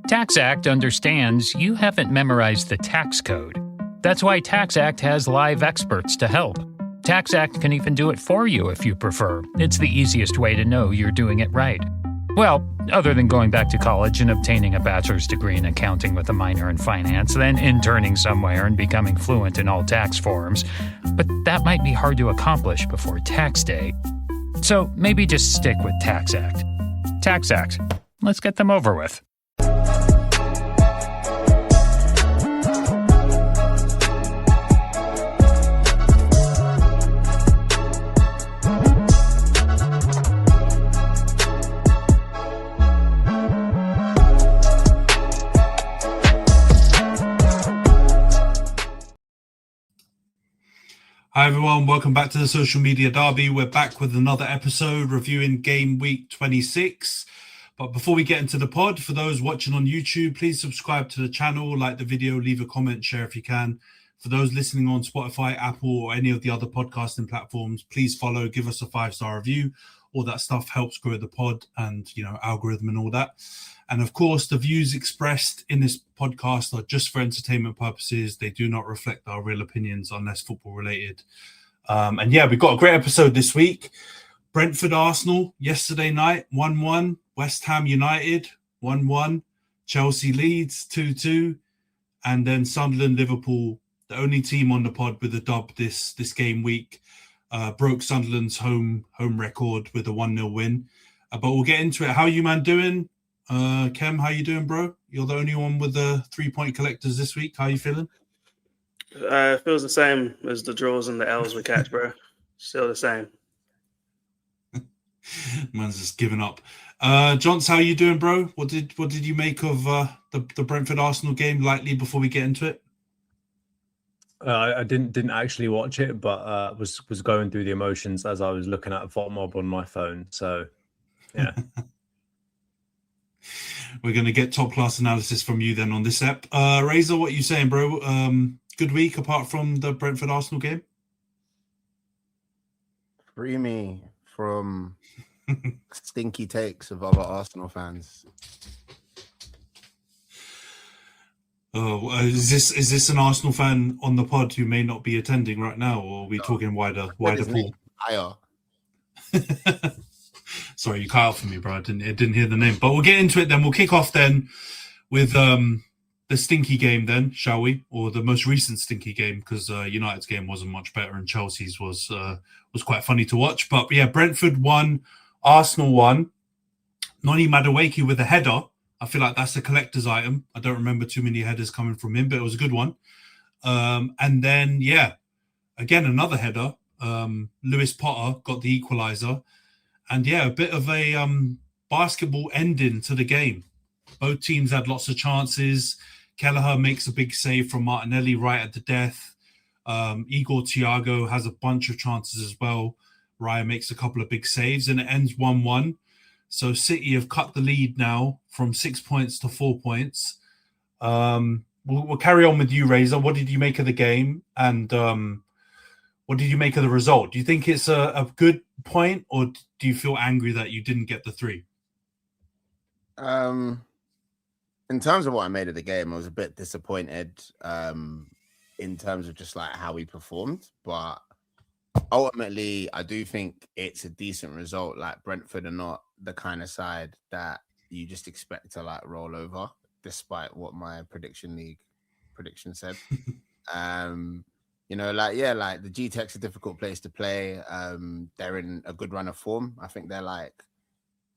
TaxAct understands you haven't memorized the tax code. That's why TaxAct has live experts to help. TaxAct can even do it for you if you prefer. It's the easiest way to know you're doing it right. Well, other than going back to college and obtaining a bachelor's degree in accounting with a minor in finance, then interning somewhere and becoming fluent in all tax forms. But that might be hard to accomplish before tax day. So maybe just stick with TaxAct. TaxAct. Let's get them over with. Hi everyone, welcome back to the Social Media Derby. We're back with another episode reviewing game week 26. But before we get into the pod, for those watching on YouTube, please subscribe to the channel, like the video, leave a comment, share if you can. For those listening on Spotify, Apple, or any of the other podcasting platforms, please follow, give us a 5-star review. All that stuff helps grow the pod and, algorithm and all that. And of course, the views expressed in this podcast are just for entertainment purposes. They do not reflect our real opinions unless football related. We've got a great episode this week. Brentford Arsenal yesterday night, 1-1. West Ham United, 1-1. Chelsea Leeds, 2-2. And then Sunderland Liverpool, the only team on the pod with a dub this game week, broke Sunderland's home record with a 1-0 win. But we'll get into it. How are you, man, doing? Khem, how you doing, bro? You're the only one with the 3-point collectors this week. How are you feeling? Feels the same as the draws and the L's we catch, bro. Still the same. Man's just giving up. Jonty, how you doing, bro? What did you make of the Brentford Arsenal game? Lightly before we get into it. I didn't actually watch it, but was going through the emotions as I was looking at VOTMob on my phone. So, yeah. We're going to get top-class analysis from you then on this ep. Razor, what are you saying, bro? Good week apart from the Brentford-Arsenal game? Free me from stinky takes of other Arsenal fans. Oh, is this an Arsenal fan on the pod who may not be attending right now, or are we talking wider pool? Sorry, you cut out for me, bro. I didn't hear the name. But we'll get into it then. We'll kick off then with the stinky game then, shall we? Or the most recent stinky game, because United's game wasn't much better and Chelsea's was quite funny to watch. But yeah, Brentford won, Arsenal won. Noni Madueke with a header. I feel like that's a collector's item. I don't remember too many headers coming from him, but it was a good one. And then, yeah, again, another header. Lewis Potter got the equaliser. And yeah, a bit of a basketball ending to the game. Both teams had lots of chances. Kelleher makes a big save from Martinelli right at the death. Igor Thiago has a bunch of chances as well. Raya makes a couple of big saves and it ends 1-1. So City have cut the lead now from 6 points to 4 points. We'll carry on with you, Razor. What did you make of the game? And what did you make of the result? Do you think it's a good point, or do you feel angry that you didn't get the 3? In terms of what I made of the game, I was a bit disappointed in terms of just like how we performed. But ultimately, I do think it's a decent result. Like Brentford are not the kind of side that you just expect to like roll over, despite what my prediction said. Like the G-Tech's a difficult place to play. They're in a good run of form. I think they're like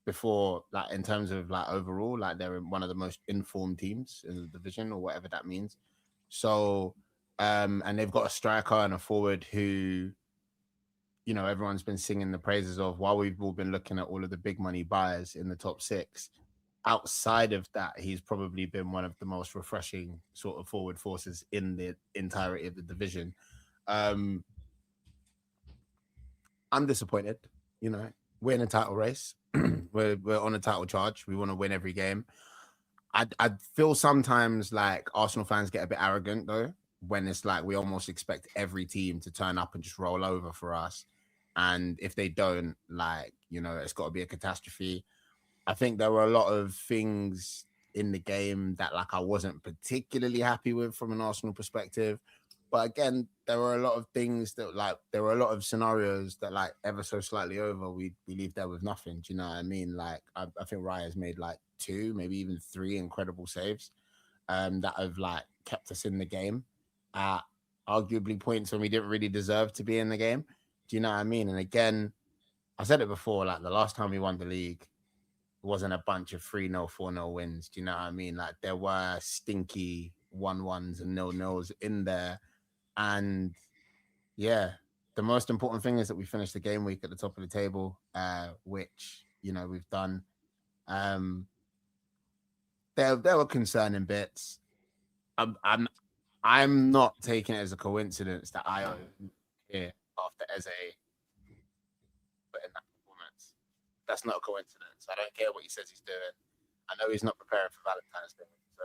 before, like in terms of like overall, like they're one of the most informed teams in the division or whatever that means. So, and they've got a striker and a forward who, everyone's been singing the praises of while we've all been looking at all of the big money buyers in the top 6. Outside of that, he's probably been one of the most refreshing sort of forward forces in the entirety of the division. I'm disappointed. We're in a title race. We're on a title charge. We want to win every game. I feel sometimes like Arsenal fans get a bit arrogant though, when it's like we almost expect every team to turn up and just roll over for us. And if they don't, it's got to be a catastrophe. I think there were a lot of things in the game that like I wasn't particularly happy with from an Arsenal perspective. But again, there were a lot of things that like there were a lot of scenarios that like ever so slightly over we leave there with nothing. Do you know what I mean? Like I think Rhys made like 2, maybe even 3 incredible saves that have like kept us in the game at arguably points when we didn't really deserve to be in the game. Do you know what I mean? And again, I said it before, like the last time we won the league, it wasn't a bunch of 3-0, 4-0 wins. Do you know what I mean? Like there were stinky 1-1s and 0-0s in there. And yeah, the most important thing is that we finished the game week at the top of the table, which, you know, we've done. There were concerning bits. I'm not taking it as a coincidence that I own here after Eze put in that performance. That's not a coincidence. I don't care what he says he's doing. I know he's not preparing for Valentine's Day. So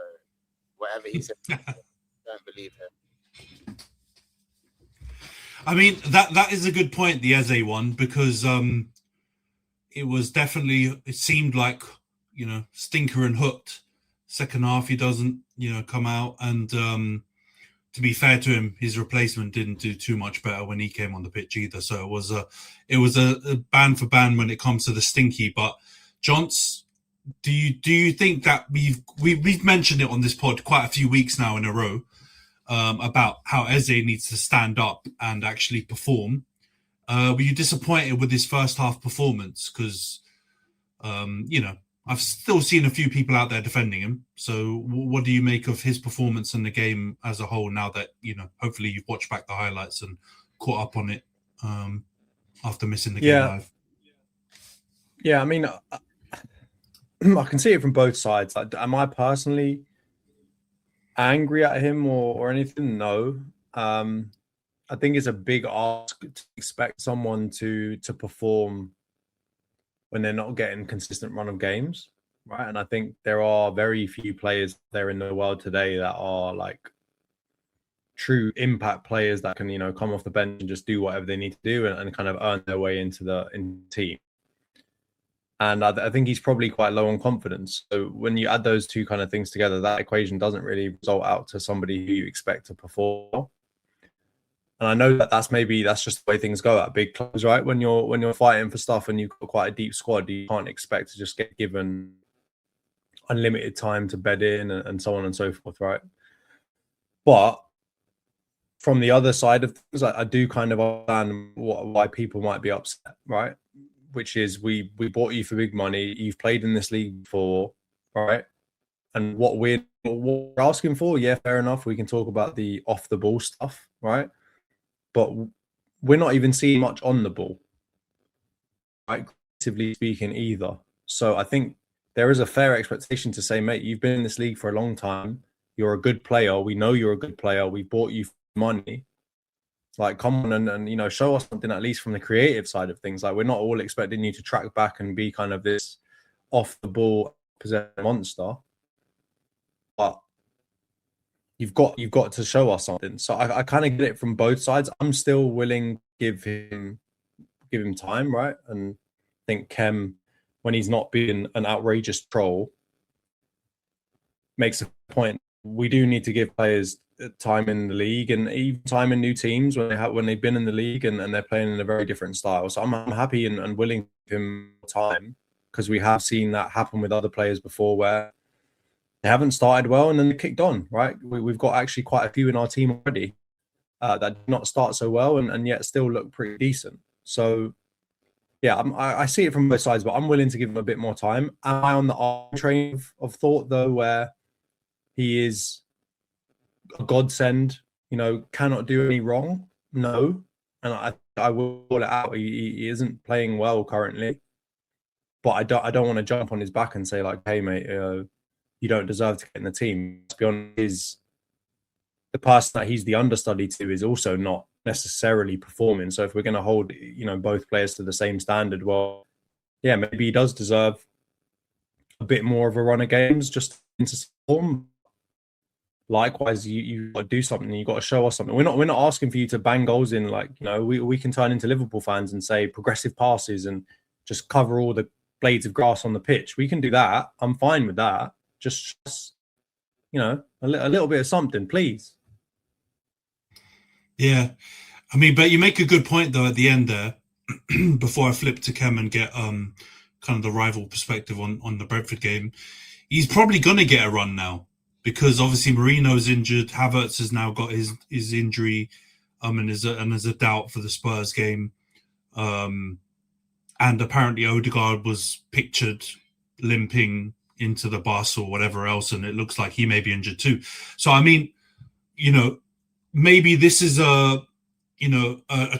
whatever he says, don't believe him. I mean, that is a good point, the Eze one, because it was definitely, it seemed like, you know, stinker and hooked. Second half, he doesn't, you know, come out. And to be fair to him, his replacement didn't do too much better when he came on the pitch either. So it was a ban for ban when it comes to the stinky. But Jonts, do you think that we've mentioned it on this pod quite a few weeks now in a row about how Eze needs to stand up and actually perform? Were you disappointed with his first half performance? Because you know, I've still seen a few people out there defending him. So what do you make of his performance in the game as a whole now that, you know, hopefully you've watched back the highlights and caught up on it after missing the game live? Yeah, I mean, I can see it from both sides. Like, am I personally angry at him or anything? No. I think it's a big ask to expect someone to perform when they're not getting consistent run of games, right? And I think there are very few players there in the world today that are like true impact players that can, you know, come off the bench and just do whatever they need to do and kind of earn their way into the team. And I think he's probably quite low on confidence. So when you add those two kind of things together, that equation doesn't really result out to somebody who you expect to perform. And I know that's just the way things go at big clubs, right? When you're fighting for stuff and you've got quite a deep squad, you can't expect to just get given unlimited time to bed in and so on and so forth, right? But from the other side of things, I do kind of understand why people might be upset, right? Which is we bought you for big money. You've played in this league before, right? And what we're asking for, yeah, fair enough. We can talk about the off the ball stuff, right? But we're not even seeing much on the ball, right? Creatively speaking, either. So I think there is a fair expectation to say, mate, you've been in this league for a long time. You're a good player. We know you're a good player. We bought you for money. Like, come on and you know, show us something at least from the creative side of things. Like, we're not all expecting you to track back and be kind of this off the ball monster, but you've got to show us something. So I kind of get it from both sides. I'm still willing to give him time, right? And I think Khem, when he's not being an outrageous troll, makes a point. We do need to give players time in the league and even time in new teams when they've been in the league and they're playing in a very different style. So I'm happy and willing to give him time, because we have seen that happen with other players before where they haven't started well and then they kicked on, right? We've got actually quite a few in our team already that did not start so well and yet still look pretty decent. So yeah, I see it from both sides, but I'm willing to give him a bit more time. Am I on the train of thought though, where he is a godsend, you know, cannot do any wrong? No. And I will call it out. He isn't playing well currently, but I don't want to jump on his back and say like, hey mate, you don't deserve to get in the team. To be honest, the person that he's the understudy to is also not necessarily performing. So if we're going to hold, you know, both players to the same standard, well, yeah, maybe he does deserve a bit more of a run of games just into form. Likewise, you got to do something. You got to show us something. We're not asking for you to bang goals in. Like, you know, we can turn into Liverpool fans and say progressive passes and just cover all the blades of grass on the pitch. We can do that. I'm fine with that. Just a little bit of something, please. Yeah, I mean, but you make a good point though at the end there. Before I flip to Khem and get kind of the rival perspective on the Brentford game, he's probably gonna get a run now because obviously Marino's injured, Havertz has now got his injury, and there's a doubt for the Spurs game, and apparently Odegaard was pictured limping into the bus or whatever else, and it looks like he may be injured too. So I mean, maybe this is a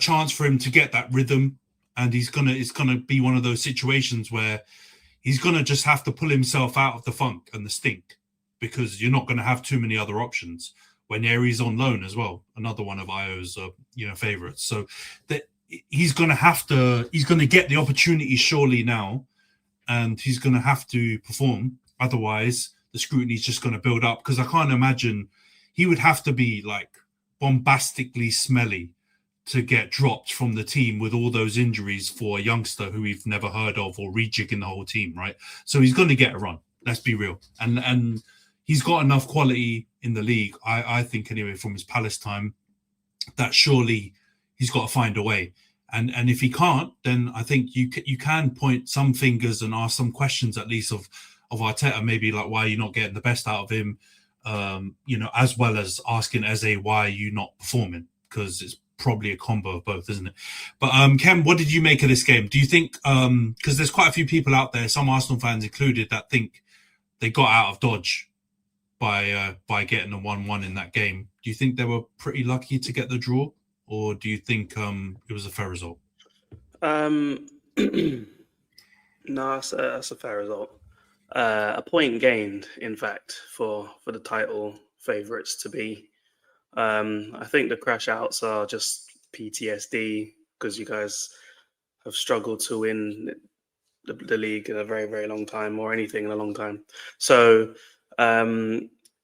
chance for him to get that rhythm, and it's gonna be one of those situations where he's gonna just have to pull himself out of the funk and the stink, because you're not gonna have too many other options. When Neri's on loan as well, another one of Io's favorites. So that he's gonna get the opportunity surely now, and he's gonna have to perform. Otherwise, the scrutiny is just gonna build up, because I can't imagine he would have to be like bombastically smelly to get dropped from the team with all those injuries for a youngster who we've never heard of, or rejigging the whole team, right? So he's going to get a run. Let's be real. And he's got enough quality in the league, I think anyway, from his Palace time, that surely he's got to find a way. And if he can't, then I think you can point some fingers and ask some questions at least of Arteta, maybe like why you're not getting the best out of him, as well as asking Eze why are you not performing, because it's probably a combo of both, isn't it? But Khem, what did you make of this game? Do you think, because there's quite a few people out there, some Arsenal fans included, that think they got out of dodge by getting a 1-1 in that game? Do you think they were pretty lucky to get the draw, or do you think it was a fair result? No, that's a fair result. A point gained, in fact, for the title favourites to be. I think the crash outs are just PTSD, because you guys have struggled to win the league in a very, very long time, or anything in a long time. So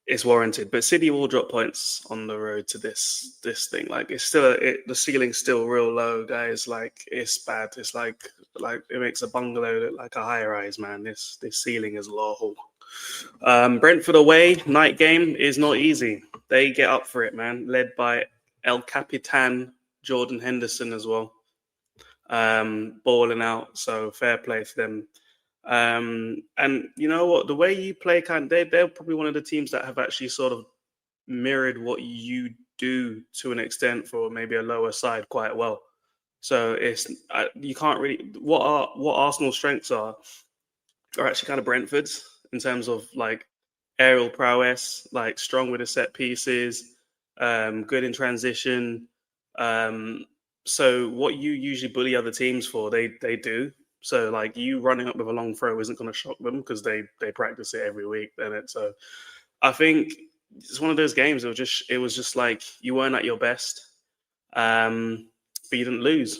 it's warranted. But City will drop points on the road to this thing. Like, it's still the ceiling's still real low, guys. Like, it's bad. It's like it makes a bungalow look like a high rise, man. This ceiling is low. Brentford away, night game is not easy. They get up for it, man. Led by El Capitan Jordan Henderson as well. Balling out, so fair play for them. And you know what? The way you play, they're probably one of the teams that have actually sort of mirrored what you do to an extent for maybe a lower side quite well. So it's you can't really what Arsenal's strengths are actually kind of Brentford's, in terms of like aerial prowess, like strong with the set pieces, good in transition. So what you usually bully other teams for, they do. So like you running up with a long throw isn't going to shock them, because they practice it every week. So I think it's one of those games. It was just like you weren't at your best, but you didn't lose.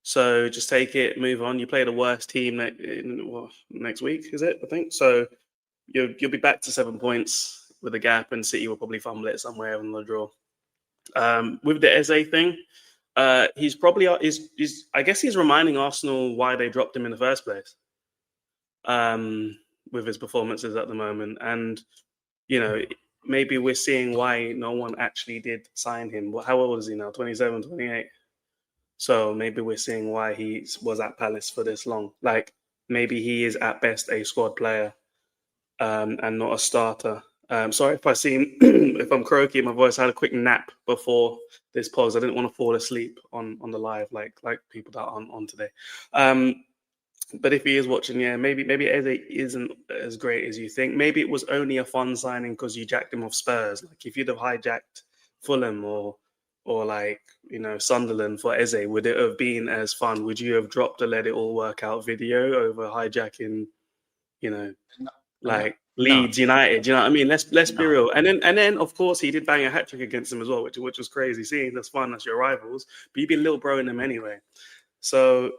So just take it, move on. You play the worst team next week, is it? I think so. You'll be back to 7 points with a gap, and City will probably fumble it somewhere in the draw. With the Eze thing, he's probably I guess he's reminding Arsenal why they dropped him in the first place. With his performances at the moment, and maybe we're seeing why no one actually did sign him. How old is he now? 27, 28. So maybe we're seeing why he was at Palace for this long. Like, maybe he is at best a squad player, and not a starter. Sorry if I seem, if I'm croaky in my voice. I had a quick nap before this pause. I didn't want to fall asleep on the live like people that are on today. But if he is watching, yeah, maybe Eze isn't as great as you think. Maybe it was only a fun signing because you jacked him off Spurs. Like, if you'd have hijacked Fulham or like, Sunderland for Eze, would it have been as fun? Would you have dropped a let it all work out video over hijacking, Leeds United? You know what I mean? Let's be real. And then of course he did bang a hat trick against them as well, which was crazy. Seeing that's fun, that's your rivals, but you'd be little bro in them anyway. So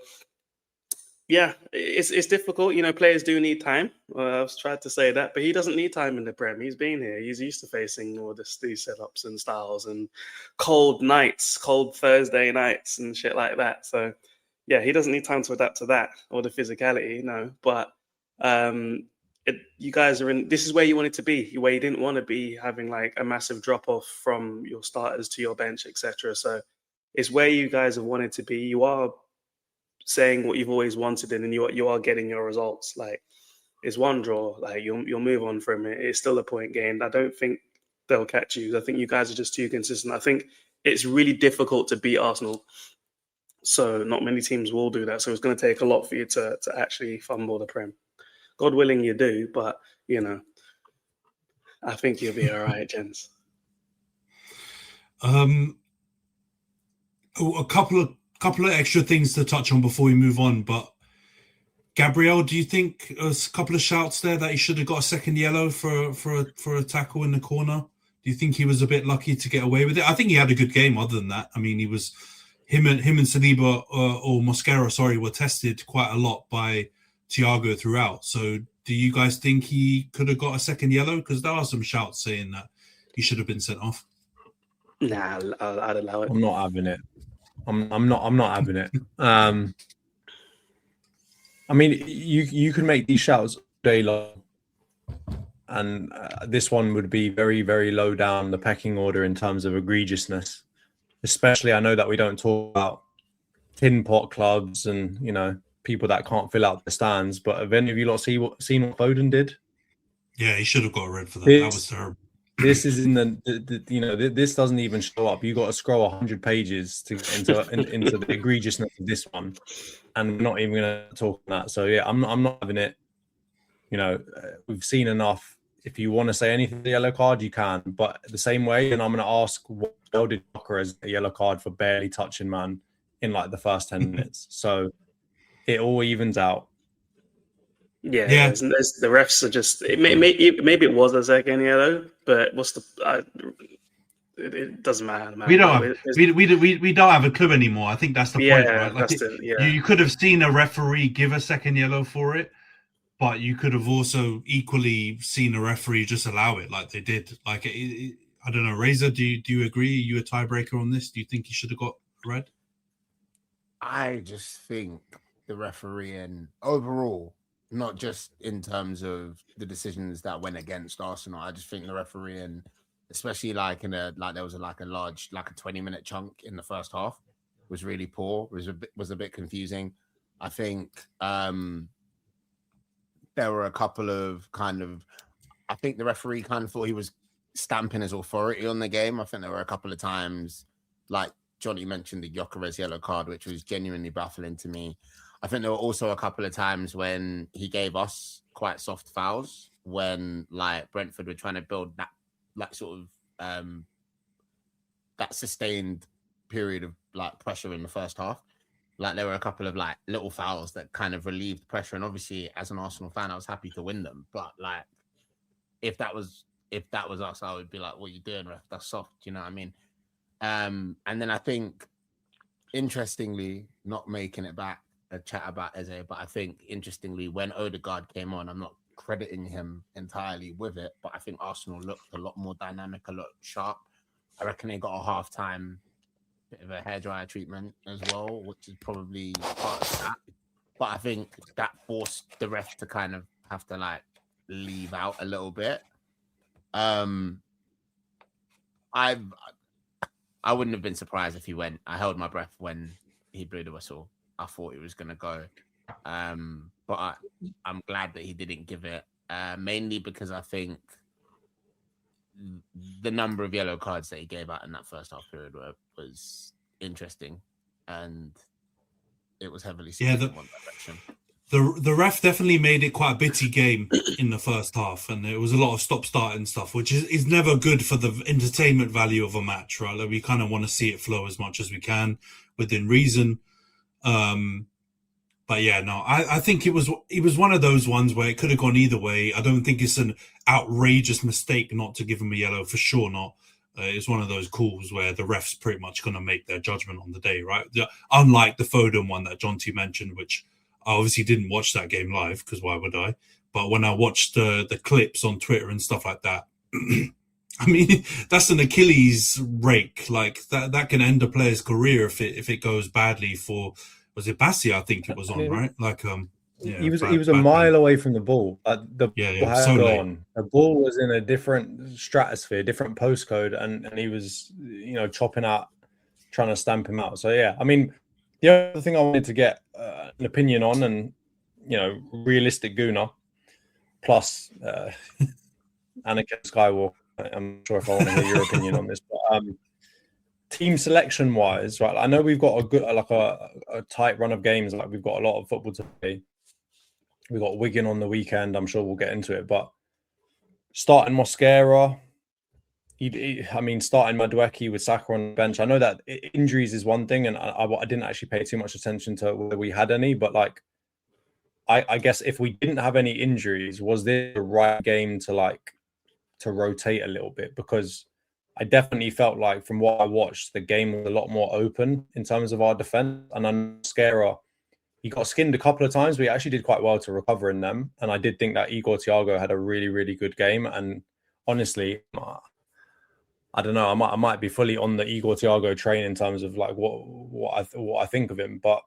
yeah, it's difficult. Players do need time. I've tried to say that, but he doesn't need time in the Prem. He's been here. He's used to facing all these setups and styles and cold nights, cold Thursday nights and shit like that. So yeah, he doesn't need time to adapt to that or the physicality, no. But you guys are in. This is where you wanted to be, where you didn't want to be, having like a massive drop off from your starters to your bench, etc. So it's where you guys have wanted to be. You are saying what you've always wanted, and you are getting your results. Like, it's one draw. Like, you'll move on from it. It's still a point gained. I don't think they'll catch you. I think you guys are just too consistent. I think it's really difficult to beat Arsenal. So not many teams will do that. So it's going to take a lot for you to actually fumble the Prem. God willing you do, but, I think you'll be all right, gents. A couple of extra things to touch on before we move on. But Gabriel, do you think there's a couple of shouts there that he should have got a second yellow for a tackle in the corner? Do you think he was a bit lucky to get away with it? I think he had a good game. Other than that, I mean, him and Saliba or Mosquera, were tested quite a lot by Thiago throughout. So do you guys think he could have got a second yellow? Because there are some shouts saying that he should have been sent off. Nah, I'd allow it. I'm not having it. I'm not having it. I mean, you can make these shouts all day long, and this one would be very, very low down the pecking order in terms of egregiousness. Especially, I know that we don't talk about tin pot clubs and people that can't fill out the stands. But have any of you lot seen what Foden did? Yeah, he should have got a red for that. That was terrible. This is in this doesn't even show up. You got to scroll 100 pages to get into the egregiousness of this one, and we're not even going to talk on that. So yeah, I'm not having it. We've seen enough. If you want to say anything, the yellow card, you can. But the same way, and I'm going to ask, what did Walker as a yellow card for barely touching man in like the first 10 minutes? So it all evens out. Yeah. The refs are just. Maybe it was a second yellow, but what's the? It doesn't matter. Man. We don't have a clue anymore. I think that's the point, right? Like you could have seen a referee give a second yellow for it, but you could have also equally seen a referee just allow it, like they did. Like I don't know, Razor. Do you agree? Are you a tiebreaker on this? Do you think he should have got red? I just think the refereeing overall, not just in terms of the decisions that went against Arsenal. I just think the refereeing, especially there was a 20-minute chunk in the first half, was really poor. Was a bit confusing. I think there were a couple of I think the referee kind of thought he was stamping his authority on the game. I think there were a couple of times, like Jonty mentioned, the Gyökeres yellow card, which was genuinely baffling to me. I think there were also a couple of times when he gave us quite soft fouls when Brentford were trying to build that that sustained period of pressure in the first half. There were a couple of little fouls that kind of relieved pressure. And obviously, as an Arsenal fan, I was happy to win them. But if that was us, I would be like, "What are you doing, ref? That's soft." You know what I mean? And then I think, interestingly, not making it back a chat about Eze, but I think interestingly, when Odegaard came on, I'm not crediting him entirely with it, but I think Arsenal looked a lot more dynamic, a lot sharp. I reckon they got a half-time bit of a hairdryer treatment as well, which is probably part of that. But I think that forced the ref to kind of have to leave out a little bit. I wouldn't have been surprised if he went. I held my breath when he blew the whistle. I thought he was going to go. But I'm glad that he didn't give it, mainly because I think the number of yellow cards that he gave out in that first half period was interesting, and it was heavily skewed in one direction. The ref definitely made it quite a bitty game in the first half, and there was a lot of stop-start and stuff, which is never good for the entertainment value of a match, right? We kind of want to see it flow as much as we can within reason. But yeah, no, I think it was one of those ones where it could have gone either way. I don't think it's an outrageous mistake not to give him a yellow, for sure not. It's one of those calls where the ref's pretty much going to make their judgment on the day, right? Unlike the Foden one that Jonty mentioned, which I obviously didn't watch that game live, because why would I? But when I watched the clips on Twitter and stuff like that, I mean, that's an Achilles rake. That can end a player's career if it goes badly for, was it Bassi? I think it was on, right? Yeah, he was a mile away from the ball. The ball had so late. gone. The ball was in a different stratosphere, different postcode, and he was, chopping out, trying to stamp him out. So yeah, I mean, the other thing I wanted to get an opinion on, and realistic Gooner plus Anakin Skywalker. I'm not sure if I want to hear your opinion on this, but team selection wise, right? I know we've got a good, a tight run of games. Like we've got a lot of football to play. We've got Wigan on the weekend. I'm sure we'll get into it, but starting Mosquera, starting Madueke with Saka on the bench. I know that injuries is one thing, and I didn't actually pay too much attention to whether we had any, but like, I guess if we didn't have any injuries, was this the right game to rotate a little bit? Because I definitely felt like from what I watched, the game was a lot more open in terms of our defense. And then Mosquera, he got skinned a couple of times, but he actually did quite well to recover in them. And I did think that Igor Thiago had a really, really good game. And honestly, I don't know, I might be fully on the Igor Thiago train in terms of like what I think of him, but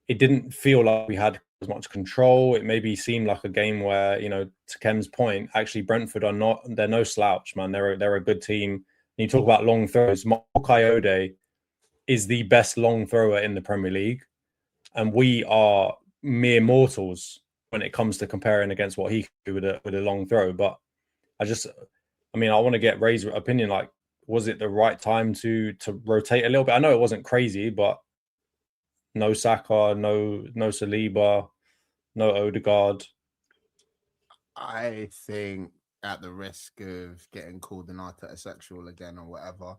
it didn't feel like we had as much control. It maybe seemed like a game where, to Khem's point, actually Brentford they're no slouch, man. They're a good team. And you talk about long throws. Mark Coyote is the best long thrower in the Premier League. And we are mere mortals when it comes to comparing against what he can do with a long throw. But I want to get Ray's opinion. Like, was it the right time to rotate a little bit? I know it wasn't crazy, but no Saka, no Saliba, no Odegaard. I think, at the risk of getting called an Arteta sexual again or whatever,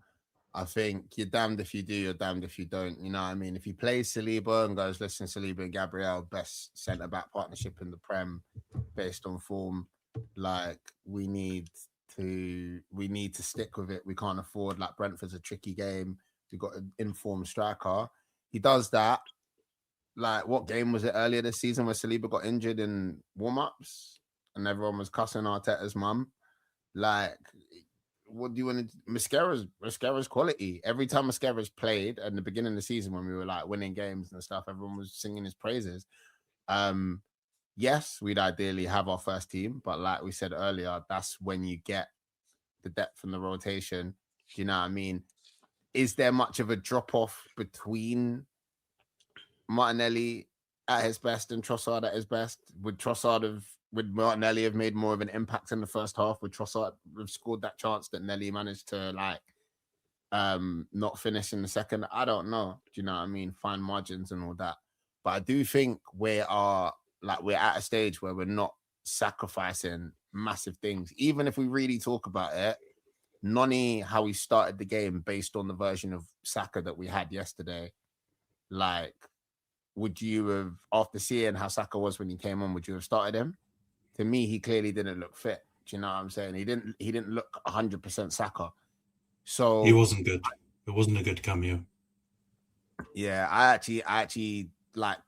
I think you're damned if you do, you're damned if you don't. You know what I mean? If he plays Saliba and goes, listen, Saliba and Gabriel, best centre-back partnership in the Prem based on form, like, we need to stick with it. We can't afford, like, Brentford's a tricky game. We've got an informed striker. He does that. Like, what game was it earlier this season where Saliba got injured in warm-ups and everyone was cussing Arteta's mum? Like, what do you want to... Mosquera's quality. Every time Mosquera's played at the beginning of the season when we were, like, winning games and stuff, everyone was singing his praises. Yes, we'd ideally have our first team, but like we said earlier, that's when you get the depth and the rotation. Do you know what I mean? Is there much of a drop-off between Martinelli at his best and Trossard at his best? Would Martinelli have made more of an impact in the first half? Would Trossard have scored that chance that Nelly managed to not finish in the second? I don't know. Do you know what I mean? Fine margins and all that. But I do think we're at a stage where we're not sacrificing massive things. Even if we really talk about it, Noni, how he started the game based on the version of Saka that we had yesterday, like, would you have, after seeing how Saka was when he came on, would you have started him? To me, he clearly didn't look fit. Do you know what I'm saying? He didn't look 100% Saka. So he wasn't good. It wasn't a good cameo. Yeah, I actually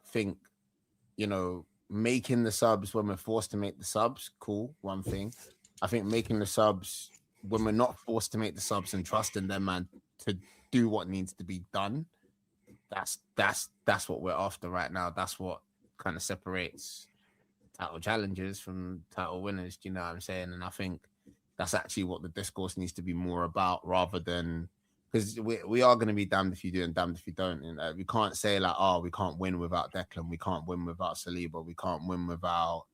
think, making the subs when we're forced to make the subs, cool, one thing. I think making the subs when we're not forced to make the subs and trusting them, man, to do what needs to be done, that's what we're after right now. That's what kind of separates title challengers from title winners. Do you know what I'm saying? And I think that's actually what the discourse needs to be more about, rather than, because we are going to be damned if you do and damned if you don't. And we can't say like, oh, we can't win without Declan, we can't win without Saliba, we can't win without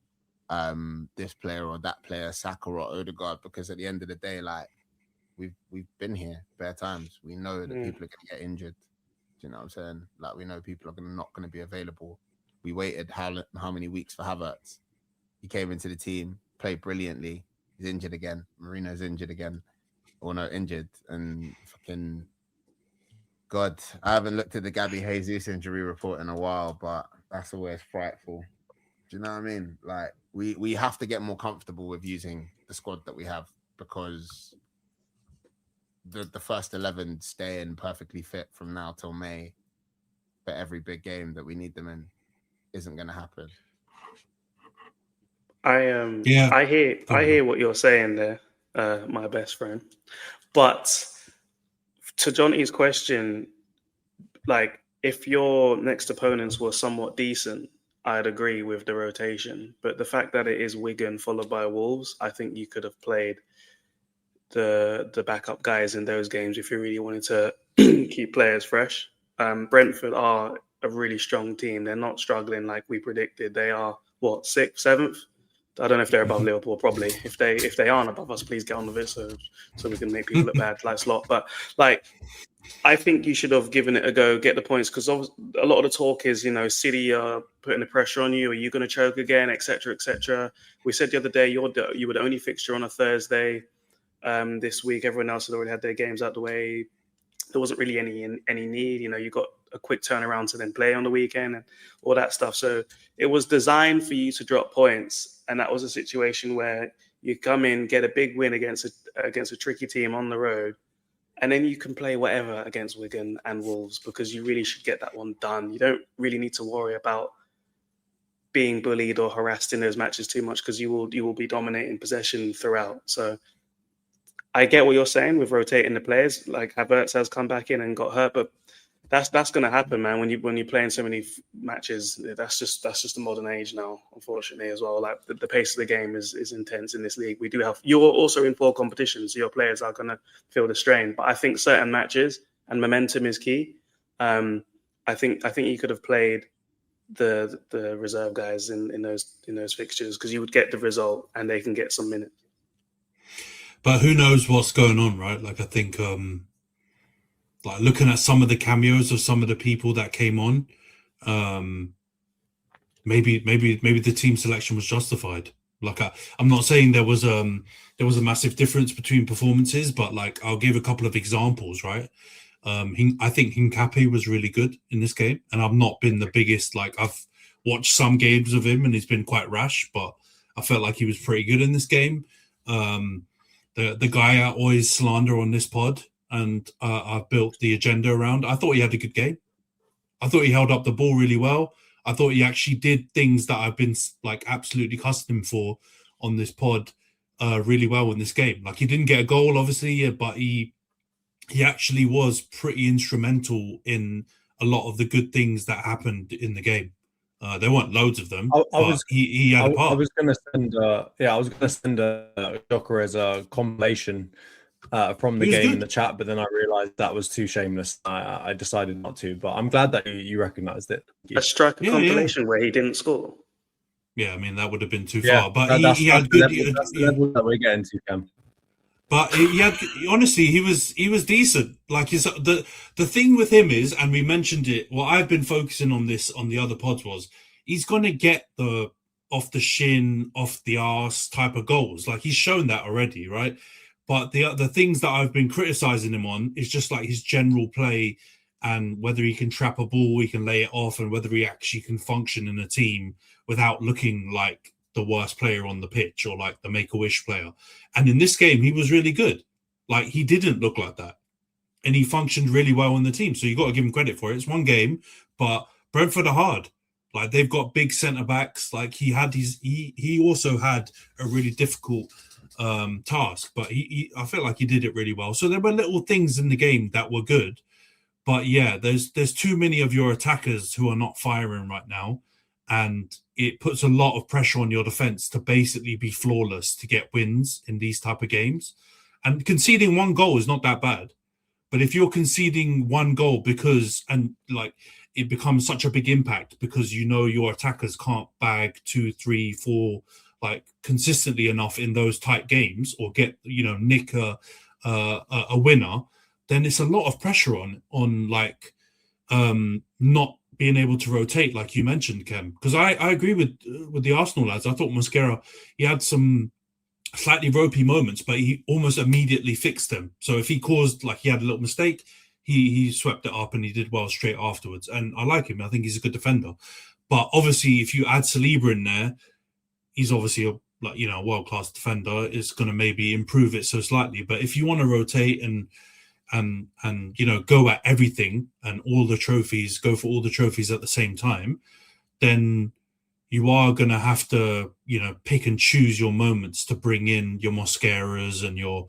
this player or that player, Saka or Odegaard, because at the end of the day, like, we've been here bare times. We know that people are going to get injured. Do you know what I'm saying? Like, we know people are not going to be available. We waited how many weeks for Havertz? He came into the team, played brilliantly. He's injured again. Marino's injured again. Or no, injured. And fucking God, I haven't looked at the Gabby Jesus injury report in a while, but that's always frightful. Do you know what I mean? Like, we have to get more comfortable with using the squad that we have, because the first 11 staying perfectly fit from now till May for every big game that we need them in isn't going to happen. I hear what you're saying there, my best friend. But to Jonty's question, like, if your next opponents were somewhat decent, I'd agree with the rotation. But the fact that it is Wigan followed by Wolves, I think you could have played the backup guys in those games if you really wanted to keep players fresh. Brentford are a really strong team. They're not struggling like we predicted. They are what, 6th, 7th? I don't know if they're above Liverpool. Probably. If they aren't above us, please get on with it so we can make people look bad like Slot. But like, I think you should have given it a go, get the points, because a lot of the talk is, City are putting the pressure on you. Are you going to choke again, etc., etc. We said the other day you were the only fixture on a Thursday. This week, everyone else had already had their games out the way. There wasn't really any need. You got a quick turnaround to then play on the weekend and all that stuff. So it was designed for you to drop points, and that was a situation where you come in, get a big win against a tricky team on the road, and then you can play whatever against Wigan and Wolves, because you really should get that one done. You don't really need to worry about being bullied or harassed in those matches too much, because you will be dominating possession throughout. So I get what you're saying with rotating the players. Like Havertz has come back in and got hurt, but that's going to happen, man. When you're playing so many matches, that's just the modern age now, unfortunately, as well. Like the pace of the game is intense in this league. You're also in 4 competitions, so your players are going to feel the strain. But I think certain matches and momentum is key. I think you could have played the reserve guys in those fixtures, because you would get the result and they can get some minutes. But who knows what's going on, right? Like, I think, like looking at some of the cameos of some of the people that came on, maybe the team selection was justified. Like, I'm not saying there was a massive difference between performances, but like, I'll give a couple of examples, right? I think Hincapié was really good in this game, and I've not been the biggest, like, I've watched some games of him and he's been quite rash, but I felt like he was pretty good in this game. The guy I always slander on this pod, and I've built the agenda around, I thought he had a good game. I thought he held up the ball really well. I thought he actually did things that I've been like absolutely cussing him for on this pod really well in this game. Like, he didn't get a goal, obviously, but he actually was pretty instrumental in a lot of the good things that happened in the game. There weren't loads of them. He had a part. I was going to send a Joker as a compilation from the game in the chat, but then I realized that was too shameless. I decided not to, but I'm glad that you recognized it. A striker compilation where he didn't score. Yeah, I mean, that would have been too far. But he had good. That's the level that we're getting to, Khem. But he had, honestly, he was decent. Like, the thing with him is, and we mentioned it, what I've been focusing on this on the other pods was, he's going to get the off the shin, off the arse type of goals. Like, he's shown that already, right? But the things that I've been criticizing him on is just like his general play, and whether he can trap a ball, he can lay it off, and whether he actually can function in a team without looking like the worst player on the pitch or like the Make-A-Wish player. And in this game, he was really good. Like, he didn't look like that. And he functioned really well in the team. So you got to give him credit for it. It's one game, but Brentford are hard. Like, they've got big centre-backs. Like, he also had a really difficult task, but I felt like he did it really well. So there were little things in the game that were good. But yeah, there's too many of your attackers who are not firing right now. And it puts a lot of pressure on your defense to basically be flawless to get wins in these type of games. And conceding one goal is not that bad. But if you're conceding one goal it becomes such a big impact because your attackers can't bag 2, 3, 4 like consistently enough in those tight games, or get nick a winner, then it's a lot of pressure on like not being able to rotate, like you mentioned, Khem. Because I agree with the Arsenal lads. I thought Mosquera, he had some slightly ropey moments, but he almost immediately fixed them. So if he caused, like, he had a little mistake, he swept it up and he did well straight afterwards. And I like him. I think he's a good defender. But obviously, if you add Saliba in there, he's obviously a world-class defender. It's going to maybe improve it so slightly. But if you want to rotate and go at everything and go for all the trophies at the same time, then you are going to have to, pick and choose your moments to bring in your Mosqueras and your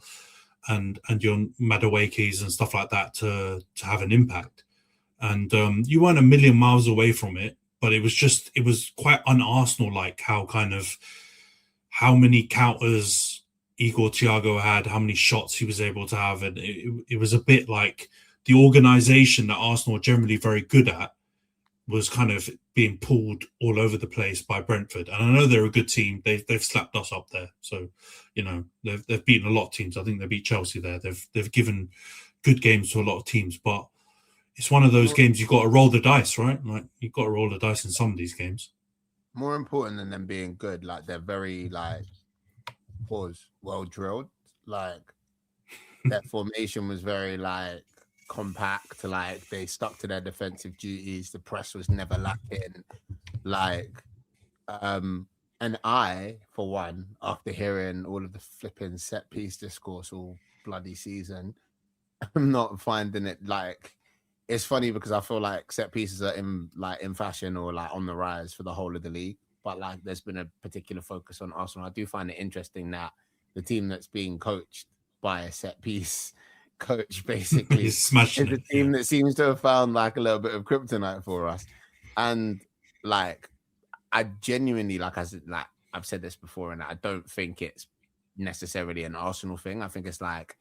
Maduekes and stuff like that to have an impact. And you weren't a million miles away from it, but it was quite un-Arsenal like how many counters Igor Thiago had, how many shots he was able to have, and it was a bit like the organisation that Arsenal are generally very good at was kind of being pulled all over the place by Brentford. And I know they're a good team. They've slapped us up there. So, they've beaten a lot of teams. I think they beat Chelsea there. They've given good games to a lot of teams. But it's one of those games you've got to roll the dice, right? Like, you've got to roll the dice in some of these games. More important than them being good, like, they're very, like, well drilled. Like, their formation was very, like, compact, like they stuck to their defensive duties. The press was never lacking. Like, and I, for one, after hearing all of the flipping set piece discourse all bloody season, I'm not finding it like. It's funny because I feel like set pieces are in fashion or like on the rise for the whole of the league. But like, there's been a particular focus on Arsenal. I do find it interesting that the team that's being coached by a set piece coach basically is a team that seems to have found like a little bit of kryptonite for us. And like, I genuinely, like I've said this before, and I don't think it's necessarily an Arsenal thing. I think it's like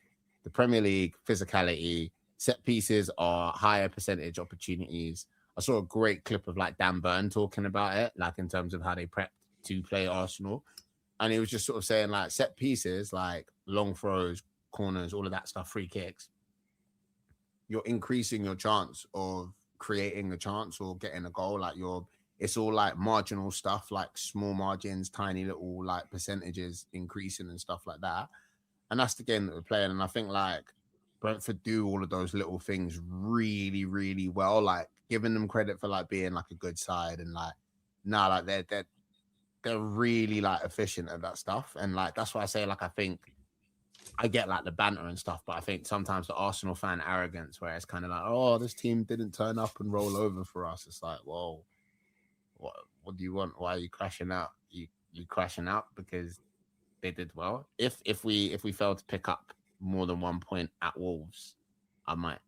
the Premier League physicality, set pieces are higher percentage opportunities. I saw a great clip of like Dan Burn talking about it, like in terms of how they prepped to play Arsenal. And he was just sort of saying like set pieces, like long throws, corners, all of that stuff, free kicks, you're increasing your chance of creating a chance or getting a goal. Like it's all like marginal stuff, like small margins, tiny little like percentages increasing and stuff like that. And that's the game that we're playing. And I think like Brentford do all of those little things really, really well, like giving them credit for like being like a good side and like, like they're really like efficient at that stuff. And like, that's why I say, like, I think I get like the banter and stuff, but I think sometimes the Arsenal fan arrogance where it's kind of like, oh, this team didn't turn up and roll over for us. It's like, whoa, what do you want? Why are you crashing out? You crashing out because they did well. If we failed to pick up more than 1 point at Wolves, I might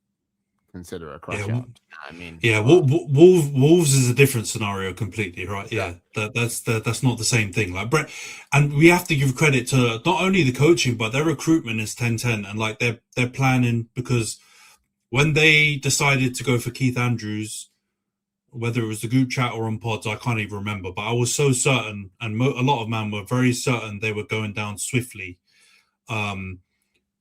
consider a crash out. I mean, Wolves is a different scenario completely, right? Yeah, that's not the same thing. Like Brett, and we have to give credit to not only the coaching but their recruitment is 10-10, and like they're planning, because when they decided to go for Keith Andrews, whether it was the group chat or on pods, I can't even remember, but I was so certain, and a lot of men were very certain they were going down swiftly.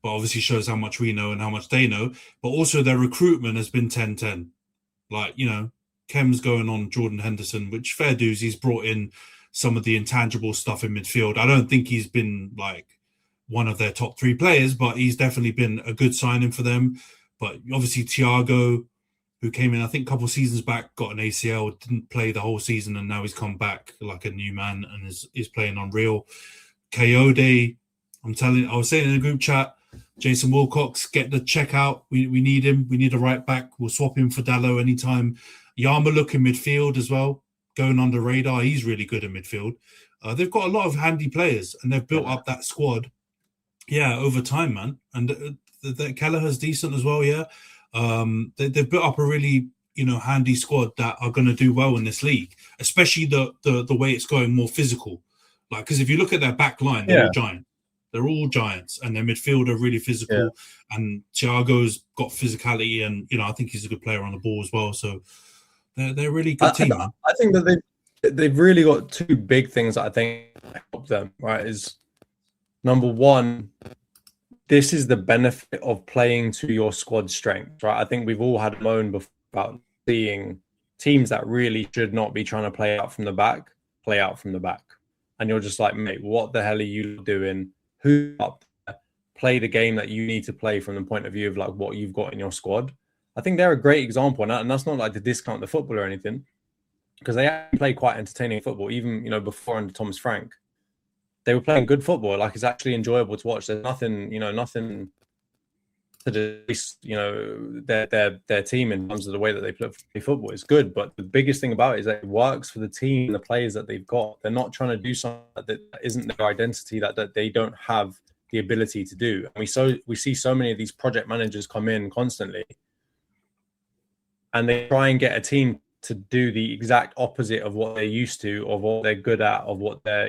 But obviously shows how much we know and how much they know. But also their recruitment has been 10-10. Like, Khem's going on Jordan Henderson, which fair dues, he's brought in some of the intangible stuff in midfield. I don't think he's been like one of their top 3 players, but he's definitely been a good signing for them. But obviously Thiago, who came in, I think a couple of seasons back, got an ACL, didn't play the whole season, and now he's come back like a new man and is playing unreal. Kayode, I was saying in the group chat, Jason Wilcox, get the check out. We need him. We need a right back. We'll swap him for Dalot anytime. Yarmouk in midfield as well, going under radar. He's really good in midfield. They've got a lot of handy players, and they've built up that squad. Yeah, over time, man. And the Kelleher's decent as well. Yeah, they've built up a really handy squad that are going to do well in this league, especially the way it's going more physical. Like, because if you look at their back line, they're all giant. They're all giants, and their midfield are really physical. Yeah. And Thiago's got physicality, and I think he's a good player on the ball as well. So they're a really good team. I think that they've really got 2 big things that I think help them. Right, is number one, this is the benefit of playing to your squad strength. Right, I think we've all had a moan before about seeing teams that really should not be trying to play out from the back, and you're just like, mate, what the hell are you doing? Who up there, play the game that you need to play from the point of view of like what you've got in your squad. I think they're a great example, and that's not like to discount the football or anything, because they actually play quite entertaining football. Even before under Thomas Frank, they were playing good football. Like, it's actually enjoyable to watch. There's nothing to disgrace, their team in terms of the way that they play football. It's good, but the biggest thing about it is that it works for the team and the players that they've got. They're not trying to do something that isn't their identity, that they don't have the ability to do. And we see so many of these project managers come in constantly, and they try and get a team to do the exact opposite of what they're used to, of what they're good at, of what they're,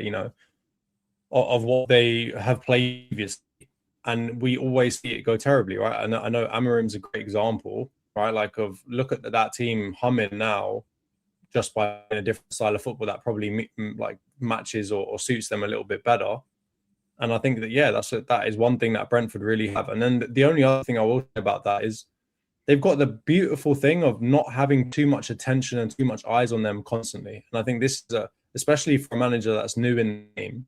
of what they have played previously. And we always see it go terribly, right? And I know Amarim's a great example, right? Like, of look at that team humming now just by a different style of football that probably like matches or suits them a little bit better. And I think that, that is one thing that Brentford really have. And then the only other thing I will say about that is they've got the beautiful thing of not having too much attention and too much eyes on them constantly. And I think this is especially for a manager that's new in the game,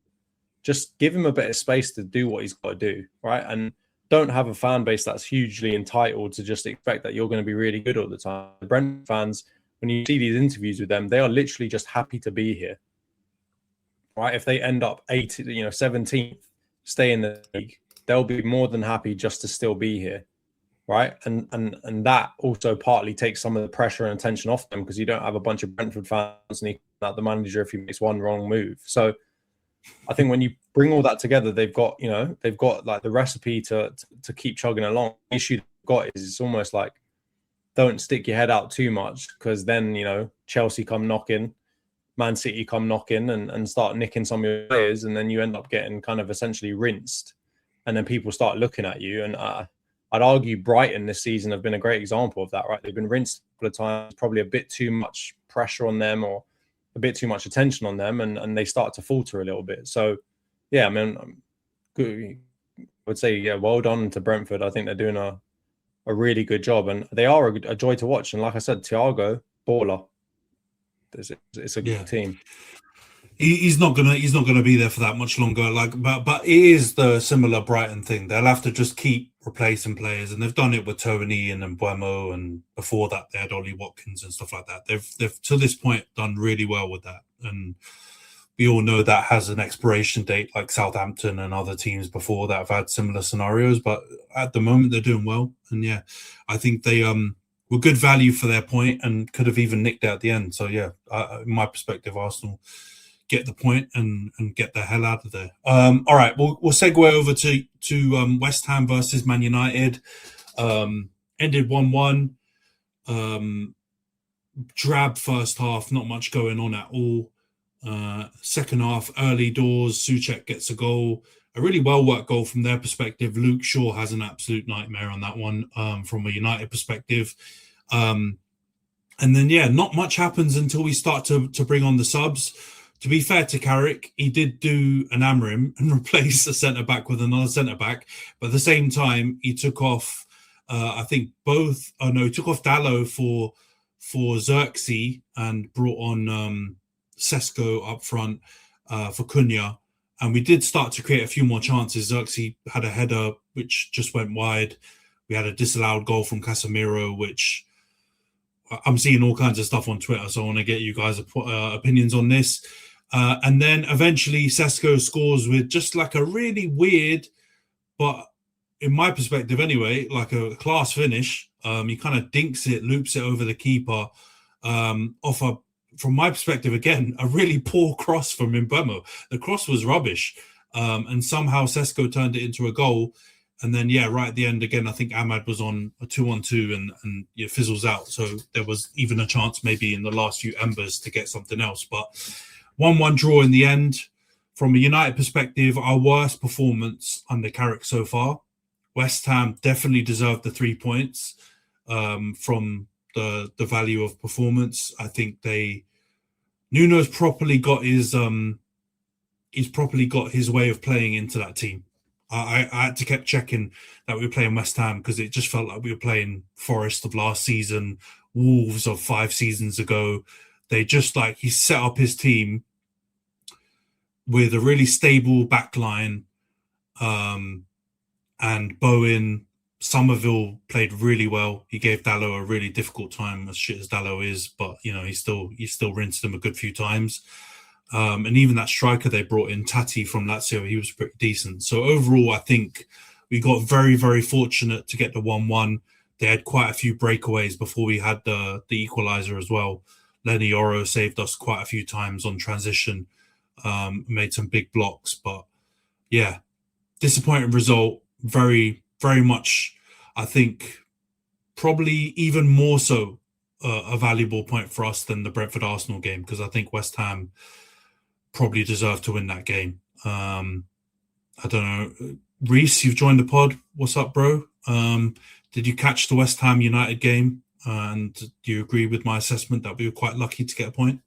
just give him a bit of space to do what he's got to do, right? And don't have a fan base that's hugely entitled to just expect that you're going to be really good all the time. The Brentford fans, when you see these interviews with them, they are literally just happy to be here, right? If they end up 17th, stay in the league, they'll be more than happy just to still be here, right? And that also partly takes some of the pressure and attention off them, because you don't have a bunch of Brentford fans sneaking out the manager if he makes one wrong move. So I think when you bring all that together, they've got like the recipe to keep chugging along. The issue they've got is it's almost like, don't stick your head out too much, because then, Chelsea come knocking, Man City come knocking and start nicking some of your players, and then you end up getting kind of essentially rinsed. And then people start looking at you. And I'd argue Brighton this season have been a great example of that, right? They've been rinsed a couple of times, probably a bit too much pressure on them or a bit too much attention on them, and they start to falter a little bit. So, yeah, I mean, good. I would say, well done to Brentford. I think they're doing a really good job, and they are a joy to watch. And like I said, Thiago, baller. It's a good team. He's not gonna be there for that much longer. But it is the similar Brighton thing. They'll have to just keep replacing players, and they've done it with Tony and Mbeumo, and before that they had Ollie Watkins and stuff like that. They've to this point done really well with that, and we all know that has an expiration date, like Southampton and other teams before that have had similar scenarios. But at the moment, they're doing well, and I think they were good value for their point and could have even nicked it at the end. So in my perspective, Arsenal get the point and get the hell out of there. All right, we'll segue over to West Ham versus Man United. Ended 1-1. Drab first half, not much going on at all. Second half, early doors, Souček gets a goal. A really well-worked goal from their perspective. Luke Shaw has an absolute nightmare on that one from a United perspective. And then, not much happens until we start to bring on the subs. To be fair to Carrick, he did do an Amarim and replace a centre-back with another centre-back. But at the same time, he took off, he took off Dalot for Xerxes and brought on Sesko up front for Cunha. And we did start to create a few more chances. Xerxes had a header which just went wide. We had a disallowed goal from Casemiro, which I'm seeing all kinds of stuff on Twitter, so I want to get you guys' opinions on this. And then eventually Sesko scores with just like a really weird, but in my perspective anyway, like a class finish. He kind of dinks it, loops it over the keeper from my perspective, again, a really poor cross from Mbeumo. The cross was rubbish. And somehow Sesko turned it into a goal. And then, right at the end, again, I think Ahmad was on a 2-on-2 and fizzles out. So there was even a chance maybe in the last few embers to get something else. But 1-1 draw in the end. From a United perspective, our worst performance under Carrick so far. West Ham definitely deserved the 3 points from the value of performance. I think Nuno's properly got his way of playing into that team. I had to keep checking that we were playing West Ham because it just felt like we were playing Forest of last season, Wolves of 5 seasons ago. They just he set up his team with a really stable back line, and Bowen, Somerville played really well. He gave Dalot a really difficult time, as shit as Dalot is, but he still rinsed him a good few times. And even that striker they brought in, Tati from Lazio, he was pretty decent. So overall, I think we got very, very fortunate to get the 1-1. They had quite a few breakaways before we had the equaliser as well. Lenny Oro saved us quite a few times on transition, made some big blocks. But disappointing result. Very, very much, I think, probably even more so a valuable point for us than the Brentford Arsenal game, because I think West Ham probably deserved to win that game. I don't know. Rhys, you've joined the pod. What's up, bro? Did you catch the West Ham United game? And do you agree with my assessment that we were quite lucky to get a point?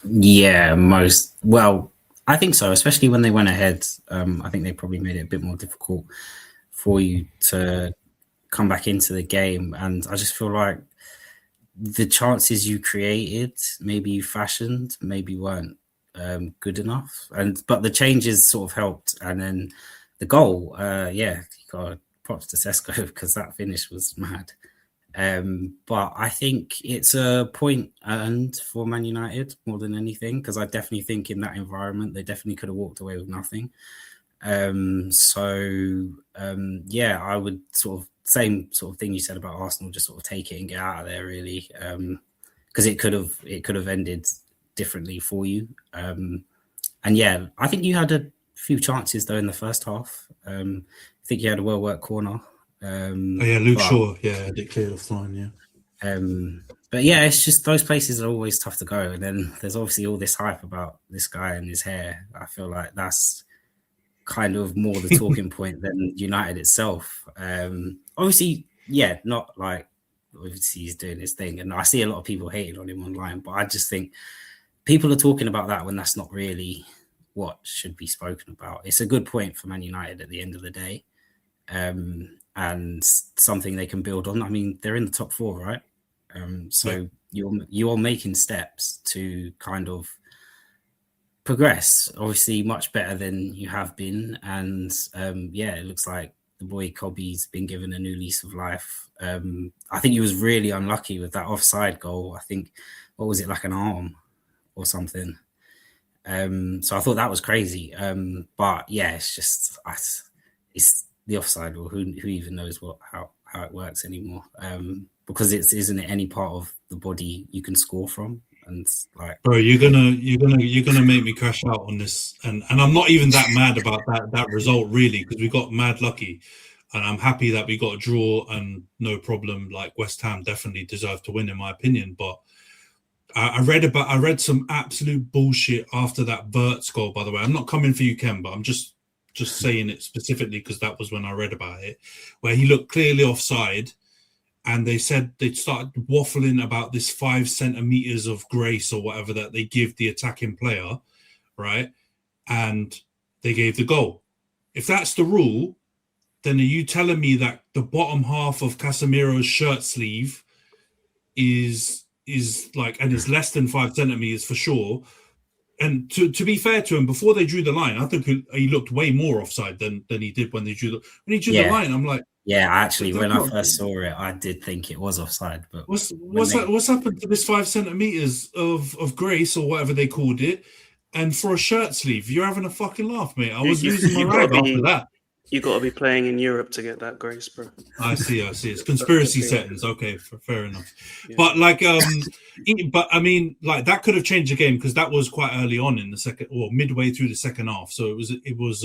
Yeah, I think so, especially when they went ahead. I think they probably made it a bit more difficult for you to come back into the game. And I just feel like the chances you created, maybe you fashioned, maybe weren't good enough. But the changes sort of helped. And then the goal, you got props to Sesko because that finish was mad. But I think it's a point earned for Man United more than anything, because I definitely think in that environment they definitely could have walked away with nothing. I would sort of same sort of thing you said about Arsenal, just sort of take it and get out of there, really, because it could have ended differently for you. I think you had a few chances though in the first half. I think you had a well-worked corner. Luke Shaw, they cleared off the line, But yeah, it's just those places are always tough to go. And then there's obviously all this hype about this guy and his hair. I feel like that's kind of more the talking point than United itself. Obviously, not like obviously he's doing his thing. And I see a lot of people hating on him online, but I just think people are talking about that when that's not really what should be spoken about. It's a good point for Man United at the end of the day. And something they can build on. I mean, they're in the top 4, right? You're making steps to kind of progress, obviously much better than you have been. And it looks like the boy Cobby's been given a new lease of life. I think he was really unlucky with that offside goal. I think, what was it, like an arm or something? So I thought that was crazy. But yeah, it's just, it's the offside, or who even knows how it works anymore, because isn't it any part of the body you can score from? And like, bro, you're gonna make me crash out on this, and I'm not even that mad about that result, really, because we got mad lucky, and I'm happy that we got a draw and no problem. Like, West Ham definitely deserved to win, in my opinion. But I read some absolute bullshit after that Verts goal. By the way, I'm not coming for you, Khem, but I'm just saying it specifically because that was when I read about it, where he looked clearly offside, and they said they'd started waffling about this 5 centimeters of grace or whatever that they give the attacking player, right? And they gave the goal. If that's the rule, then are you telling me that the bottom half of Casemiro's shirt sleeve is like, and it's less than 5 centimeters for sure? And to be fair to him, before they drew the line, I think he looked way more offside than he did when they drew the line. I'm like, actually, when I first saw it, I did think it was offside. But what's happened to this 5 centimeters of grace or whatever they called it? And for a shirt sleeve, you're having a fucking laugh, mate. I was losing my rag after that. You got to be playing in Europe to get that grace, bro. I see. It's conspiracy settings. Okay, fair enough. Yeah. But I mean, like, that could have changed the game, because that was quite early on in the second, or midway through the second half. So it was.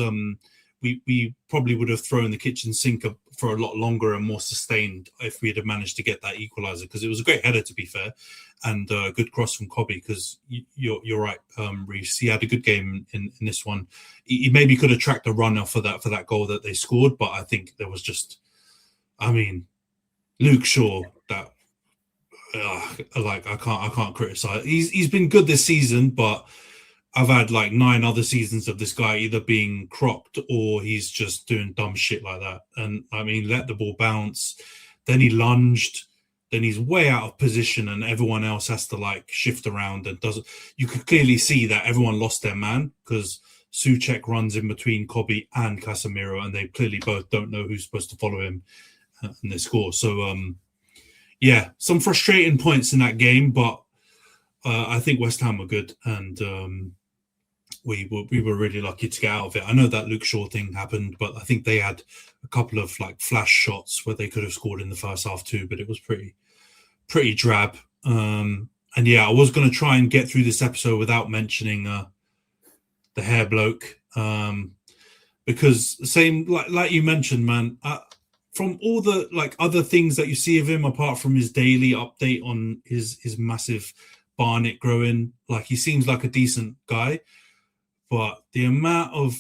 We probably would have thrown the kitchen sink up for a lot longer and more sustained if we'd have managed to get that equaliser, because it was a great header, to be fair, and a good cross from Cobby, because you're right, Rhys. He had a good game in this one. He maybe could have tracked a runner for that goal that they scored, but I think there was just, I mean, Luke Shaw, that I can't criticize. He's been good this season, but I've had like 9 other seasons of this guy either being cropped or he's just doing dumb shit like that. And I mean, let the ball bounce, then he lunged, then he's way out of position, and everyone else has to like shift around and doesn't. You could clearly see that everyone lost their man, because Souček runs in between Cobby and Casemiro, and they clearly both don't know who's supposed to follow him, and they score. So some frustrating points in that game, but I think West Ham were good, and we were really lucky to get out of it. I know that Luke Shaw thing happened, but I think they had a couple of like flash shots where they could have scored in the first half too, but it was pretty drab. And yeah, I was going to try and get through this episode without mentioning the hair bloke, because same like you mentioned, man. from all the like other things that you see of him, apart from his daily update on his massive Barnet growing, like he seems like a decent guy. But the amount of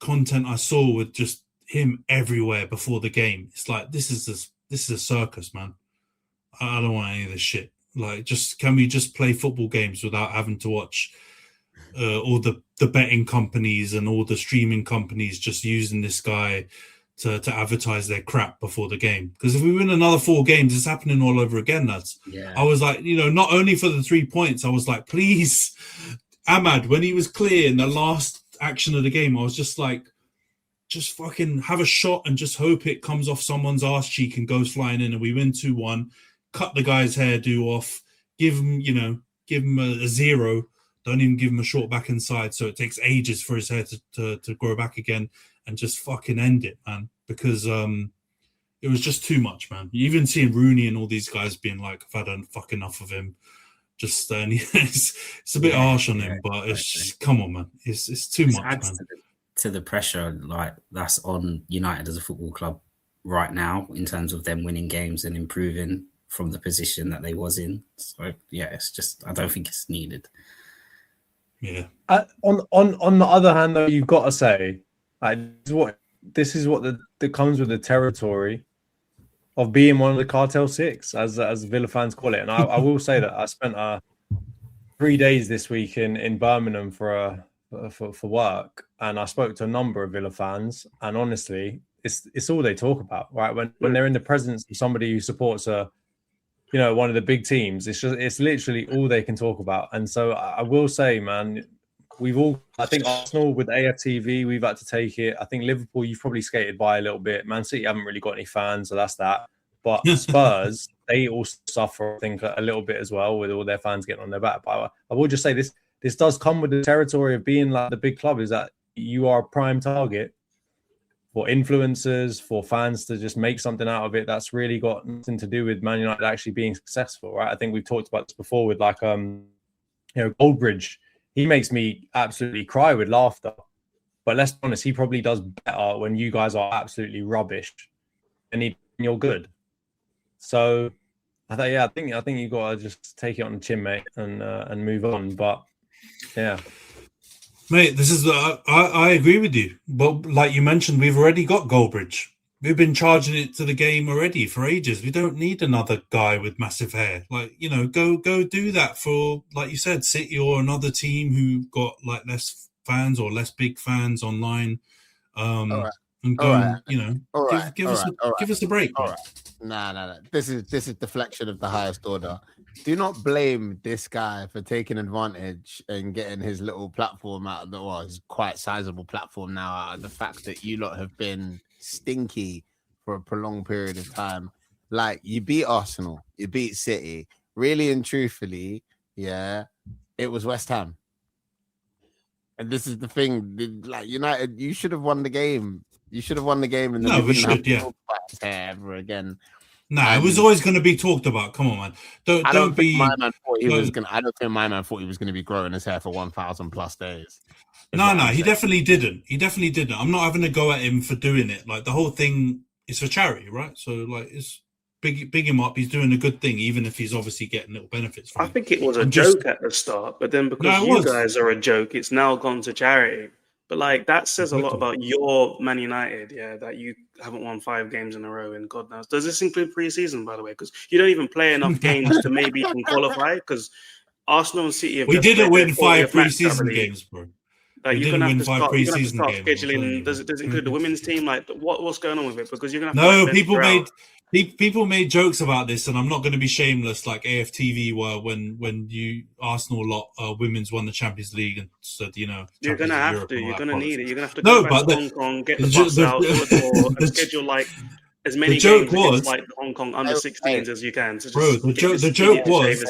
content I saw with just him everywhere before the game, it's like this is a circus, man. I don't want any of this shit. Like, can we just play football games without having to watch all the betting companies and all the streaming companies just using this guy to advertise their crap before the game? Because if we win another 4 games, it's happening all over again, lads. Yeah. I was like, not only for the 3 points, I was like, please, Ahmad, when he was clear in the last action of the game, I was just like, just fucking have a shot and just hope it comes off someone's arse cheek and goes flying in and we win 2-1, cut the guy's hairdo off, give him a 0, don't even give him a short back inside so it takes ages for his hair to grow back again, and just fucking end it, man. Because it was just too much, man. You even seeing Rooney and all these guys being like, I've had fuck enough of him. Just it's a bit harsh on him, but it's just, come on, man. It's too much, man. To the pressure like that's on United as a football club right now in terms of them winning games and improving from the position that they was in. So yeah, it's just, I don't think it's needed. Yeah. On the other hand, though, you've got to say, like, this is what that comes with the territory of being one of the Cartel Six, as Villa fans call it. And I will say that I spent 3 days this week in Birmingham for work, and I spoke to a number of Villa fans, and honestly, it's all they talk about, right? When they're in the presence of somebody who supports one of the big teams, it's literally all they can talk about. And so I will say, man, I think Arsenal with AFTV, we've had to take it. I think Liverpool, you've probably skated by a little bit. Man City haven't really got any fans, so that's that. But Spurs, they also suffer, I think, a little bit as well with all their fans getting on their back. But I will just say this does come with the territory of being like the big club, is that you are a prime target for influencers, for fans to just make something out of it. That's really got nothing to do with Man United actually being successful, right? I think we've talked about this before with like, Goldbridge. He makes me absolutely cry with laughter. But let's be honest, he probably does better when you guys are absolutely rubbish and you're good. So I think you got to just take it on the chin, mate, and move on. But yeah. Mate, this is I agree with you, but like you mentioned, we've already got Goldbridge. We've been charging it to the game already for ages. We don't need another guy with massive hair. Like, go do that for, like you said, City or another team who got like less fans or less big fans online. And go, give us a break. All right. No. This is deflection of the highest order. Do not blame this guy for taking advantage and getting his little platform out of his quite sizable platform now out of the fact that you lot have been stinky for a prolonged period of time. Like, you beat Arsenal, you beat City. Really and truthfully, yeah, it was West Ham. And this is the thing, like United, you should have won the game. You should have won the game, and we should, yeah. Ever again. Nah, it was always going to be talked about. Come on, man. I don't think my man thought he was going to be growing his hair for 1,000 plus days. No, he definitely didn't. I'm not having a go at him for doing it. Like, the whole thing is for charity, right? So, like, it's big him up. He's doing a good thing, even if he's obviously getting little benefits from it. I think it was a joke at the start, but then because you guys are a joke, it's now gone to charity. But like, that says a lot about your Man United, yeah, that you haven't won 5 games in a row, and God knows. Does this include pre-season, by the way? Because you don't even play enough games to maybe even qualify. Because Arsenal and City have didn't win 5 pre-season games, bro. Like, you're gonna have to start scheduling. Does it include the women's team? Like, what's going on with it? Because you're gonna have people made jokes about this, and I'm not going to be shameless like AFTV were when Arsenal women's won the Champions League and said, you're going to have to. You're going to need it. You're going to have to go back to Hong Kong, get the bus out and schedule like as many games against like the Hong Kong under 16s as you can. So the joke was.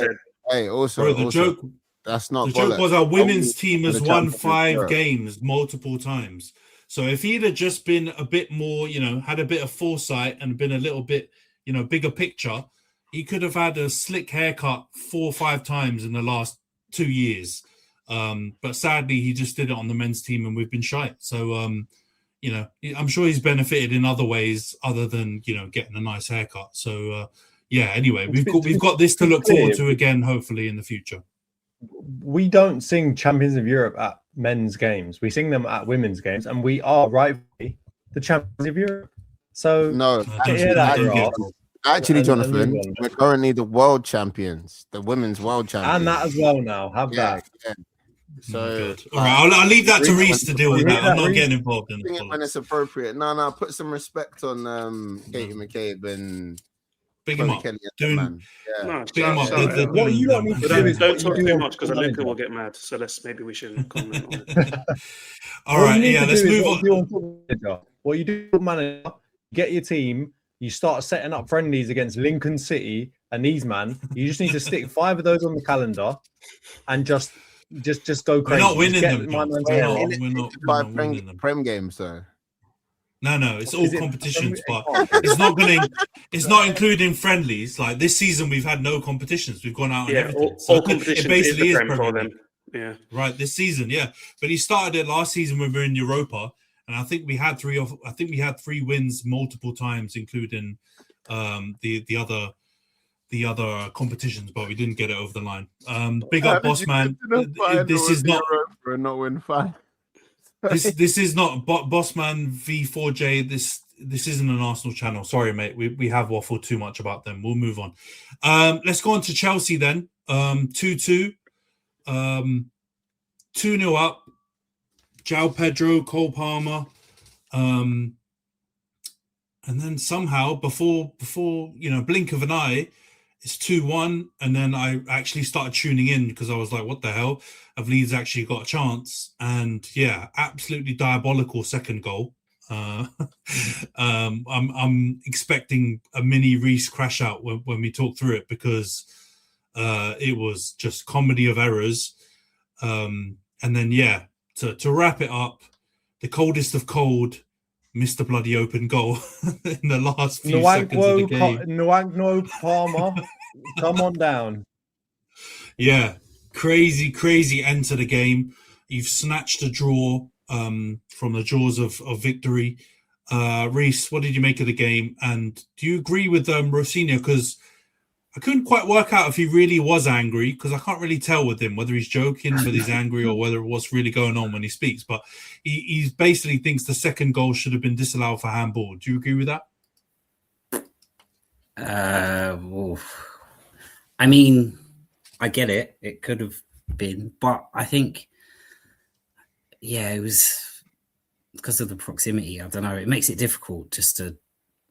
Hey, also, the joke. That's not. The joke was our women's team has won 5 games multiple times. So if he'd have just been a bit more, had a bit of foresight and been a little bit, bigger picture, he could have had a slick haircut 4 or 5 times in the last 2 years. But sadly, he just did it on the men's team, and we've been shite. So, I'm sure he's benefited in other ways other than getting a nice haircut. So anyway, we've got this to look forward to again, hopefully in the future. We don't sing Champions of Europe at men's games. We sing them at women's games, and we are rightfully the Champions of Europe. So no, actually, Jonathan, we're currently the world champions, the women's world champions, and that as well now. Have that. Yeah. So, all right, I'll leave that to Rhys to deal with that. I'm not getting involved in it when it's appropriate. No, put some respect on Katie McCabe and big him up. Kelly Big him up. What you don't need to do is don't talk too much because Luca will get mad. So maybe we shouldn't comment on it. All right, let's move on. What you do, manager, get your team. You start setting up friendlies against Lincoln City and these man. You just need to stick 5 of those on the calendar and just go crazy. We're not winning them. We're not winning them. Prem games, though. No, it's all competitions, but it's not including friendlies. Like this season, we've had no competitions. We've gone out and everything. All competitions. It basically is Premier League. Yeah. Right, this season, but he started it last season when we were in Europa, and I think we had 3 wins multiple times, including the other competitions, but we didn't get it over the line. Big up, boss man. This is not not win 5. This is not Bossman V4J. This isn't an Arsenal channel. Sorry, mate. We have waffled too much about them. We'll move on. Let's go on to Chelsea then. 2-2. 2-0 up. João Pedro, Cole Palmer. And then somehow before blink of an eye, it's 2-1, and then I actually started tuning in because I was like, what the hell? Have Leeds actually got a chance? And absolutely diabolical second goal. I'm expecting a mini Rhys crash out when we talk through it because it was just comedy of errors. And then, to wrap it up, the coldest of cold, missed the bloody open goal in the last few seconds of the game. Nwankwo Palmer, come on down. Yeah, crazy end to the game. You've snatched a draw from the jaws of victory. Rhys, what did you make of the game? And do you agree with Rosinha? Because I couldn't quite work out if he really was angry, because I can't really tell with him whether he's joking, whether he's angry, or whether what's really going on when he speaks. But he basically thinks the second goal should have been disallowed for handball. Do you agree with that? I mean, I get it. It could have been, but I think, it was because of the proximity. I don't know. It makes it difficult just to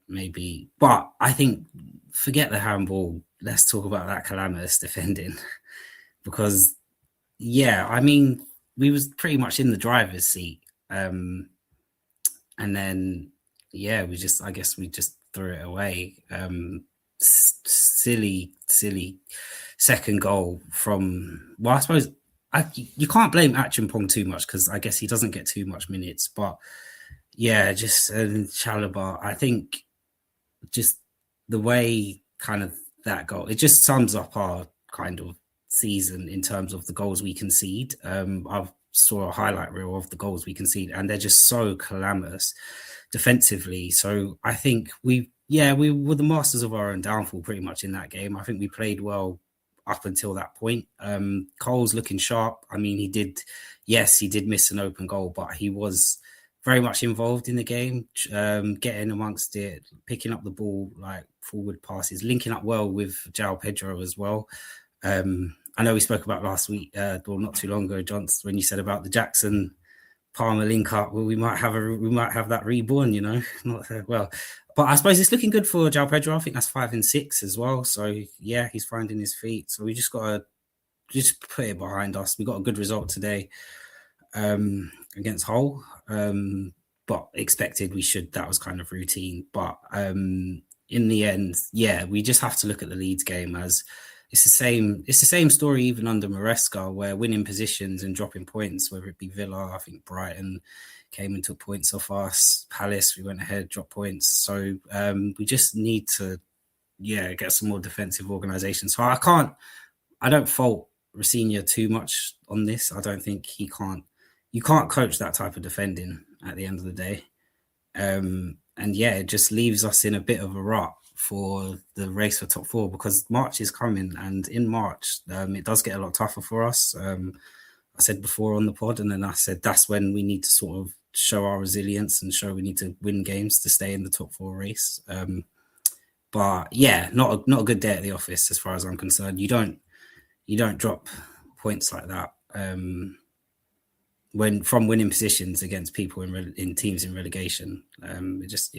maybe, but I think forget the handball. Let's talk about that calamitous defending because, I mean, we was pretty much in the driver's seat. And then, I guess we just threw it away. Silly second goal from, I suppose you can't blame Achimpong too much because I guess he doesn't get too much minutes, but just Chalobah, I think just the way kind of that goal, it just sums up our kind of season in terms of the goals we concede. I've saw a highlight reel of the goals we concede and they're just so calamitous defensively. So I think we were the masters of our own downfall pretty much in that game. I think we played well up until that point. Cole's looking sharp. I mean, he did miss an open goal, but he was very much involved in the game, getting amongst it, picking up the ball, like forward passes, linking up well with João Pedro as well. I know we spoke about last week, not too long ago, John, when you said about the Jackson Palmer link up. Well, we might have that reborn, not well. But I suppose it's looking good for João Pedro. I think that's 5 and 6 as well. So he's finding his feet. So we just got to put it behind us. We got a good result today against Hull. But expected that was kind of routine. But in the end, we just have to look at the Leeds game as it's the same story even under Maresca, where winning positions and dropping points, whether it be Villa, I think Brighton came and took points off us. Palace, we went ahead, dropped points. So we just need to, get some more defensive organisation. So I don't fault Rosinha too much on this. I don't think you can't coach that type of defending at the end of the day. And yeah, it just leaves us in a bit of a rut for the race for top 4 because March is coming, and in March it does get a lot tougher for us. I said before on the pod, and then I said that's when we need to sort of show our resilience and show we need to win games to stay in the top 4 race. But yeah, not a good day at the office as far as I'm concerned. You don't drop points like that when from winning positions against people in teams in relegation. It just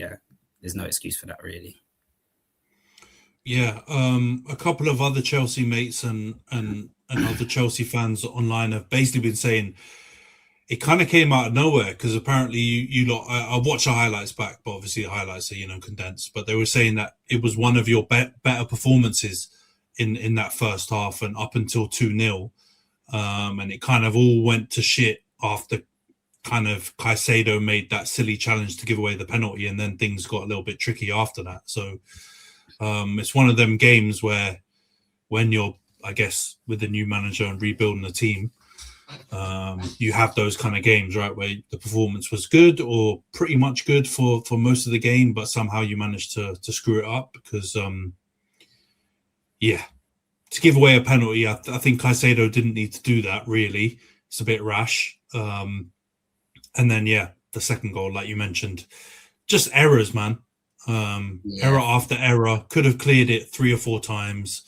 there's no excuse for that really. Yeah, a couple of other Chelsea mates and other Chelsea fans online have basically been saying it kind of came out of nowhere because apparently you lot, I watched the highlights back, but obviously the highlights are condensed. But they were saying that it was one of your better performances in that first half and up until 2-0, and it kind of all went to shit after kind of Caicedo made that silly challenge to give away the penalty, and then things got a little bit tricky after that. So it's one of them games where when you're, I guess, with the new manager and rebuilding the team, you have those kind of games, right, where the performance was good or pretty much good for most of the game, but somehow you managed to screw it up because, to give away a penalty, I think Caicedo didn't need to do that, really. It's a bit rash. And then, the second goal, like you mentioned, just errors, man. Error after error, could have cleared it 3 or 4 times.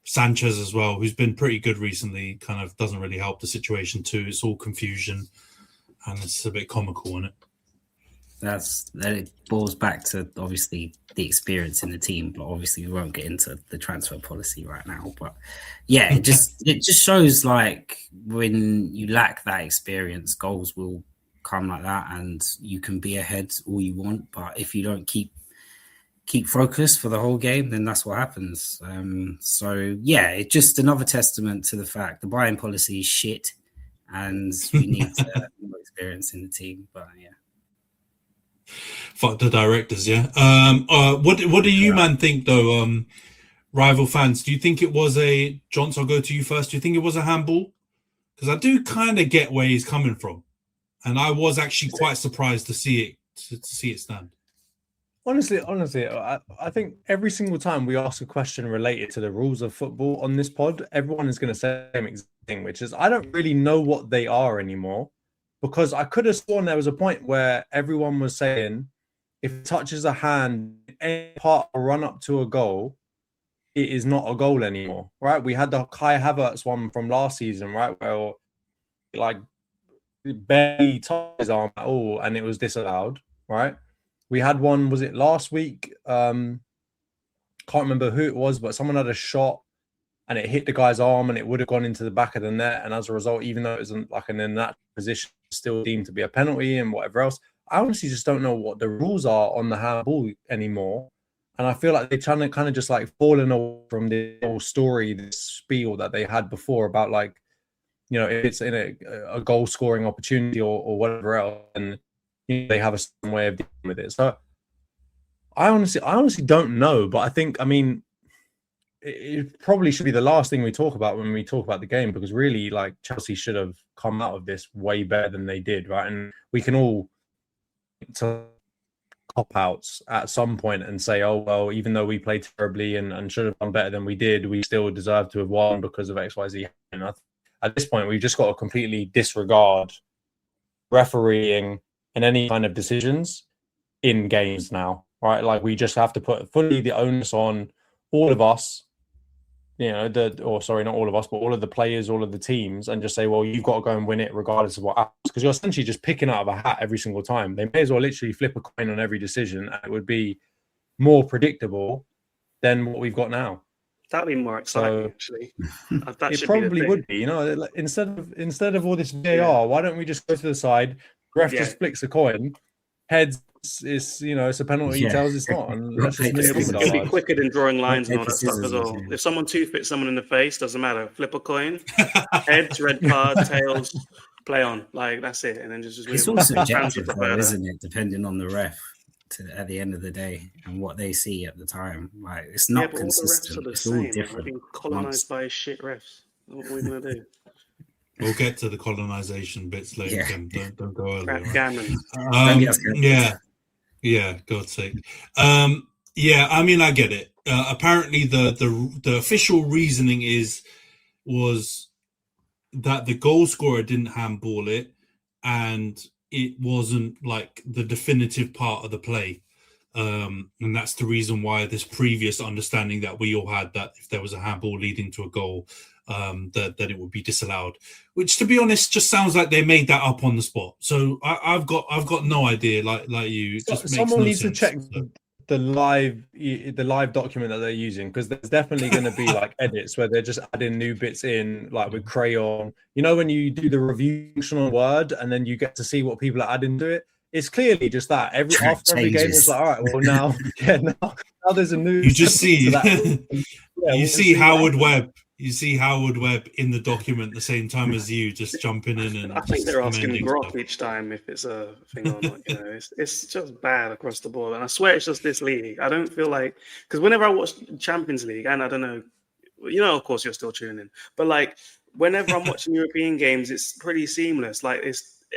Sanchez as well, who's been pretty good recently, kind of doesn't really help the situation too. It's all confusion and it's a bit comical, isn't it? That it boils back to obviously the experience in the team, but obviously we won't get into the transfer policy right now. But yeah, it just shows like when you lack that experience, goals will come like that, and you can be ahead all you want, but if you don't keep focused for the whole game, then that's what happens. So yeah, it's just another testament to the fact the buying policy is shit, and we need more experience in the team. But yeah. Fuck the directors, yeah. What do you man think though? Rival fans, do you think it was a Jonty? I'll go to you first. Do you think it was a handball? Because I do kind of get where he's coming from, and I was actually quite surprised to see it stand. Honestly, I think every single time we ask a question related to the rules of football on this pod, everyone is going to say the same exact thing, which is I don't really know what they are anymore, because I could have sworn there was a point where everyone was saying if it touches a hand in any part or run up to a goal, it is not a goal anymore, right? We had the Kai Havertz one from last season, right, where like barely touched his arm at all and it was disallowed, right? We had one, was it last week? Can't remember who it was, but someone had a shot and it hit the guy's arm and it would have gone into the back of the net. And as a result, even though it wasn't like in that position, still deemed to be a penalty and whatever else. I honestly just don't know what the rules are on the handball anymore. And I feel like they're trying to kind of just like falling away from the whole story, this spiel that they had before about like, if it's in a goal scoring opportunity or whatever else, and they have a certain way of dealing with it. So I honestly don't know, but I think, it probably should be the last thing we talk about when we talk about the game, because really, like, Chelsea should have come out of this way better than they did, right? And we can all cop-outs at some point and say, oh, well, even though we played terribly and should have done better than we did, we still deserve to have won because of XYZ. And at this point, we've just got to completely disregard refereeing and any kind of decisions in games now, right? Like, we just have to put fully the onus on all of us, not all of us, but all of the players, all of the teams, and just say, well, you've got to go and win it regardless of what happens, because you're essentially just picking out of a hat every single time. They may as well literally flip a coin on every decision, and it would be more predictable than what we've got now. That'd be more exciting, actually. It probably would be. Instead of all this VAR, why don't we just go to the side? Ref just flicks a coin, heads is it's a penalty, tells it's not, and let's just it'll be quicker than drawing lines and all that stuff as well. If someone toothpicks someone in the face, doesn't matter. Flip a coin, heads, red card, tails, play on. Like, that's it, and then just it's all subjective, isn't it? Depending on the ref. At the end of the day, and what they see at the time, like, it's not consistent. It's all different. We're being colonized by shit refs. What are we gonna do? We'll get to the colonization bits later. Yeah. Kim. Don't go early. Right? Backgammon. Yeah. God's sake. Yeah. I mean, I get it. Apparently, the official reasoning was that the goal scorer didn't handball it, and it wasn't like the definitive part of the play. And that's the reason why this previous understanding that we all had, that if there was a handball leading to a goal, that it would be disallowed, which, to be honest, just sounds like they made that up on the spot. So I've got no idea. Like you, it just someone makes needs sense. to check the live document that they're using, because there's definitely going to be like edits where they're just adding new bits in, like with crayon. You know, when you do the review function on Word and then you get to see what people are adding to it. It's clearly just that after every game, it's like, all right, well now there's a new. You just see, you see Howard Webb. You see Howard Webb in the document at the same time as you, just jumping in and. I think they're asking Grok each time if it's a thing or not. You know, it's just bad across the board, and I swear it's just this league. I don't feel like, because whenever I watch Champions League, and I don't know, you know, of course you're still tuning in, but like whenever I'm watching European games, it's pretty seamless. Like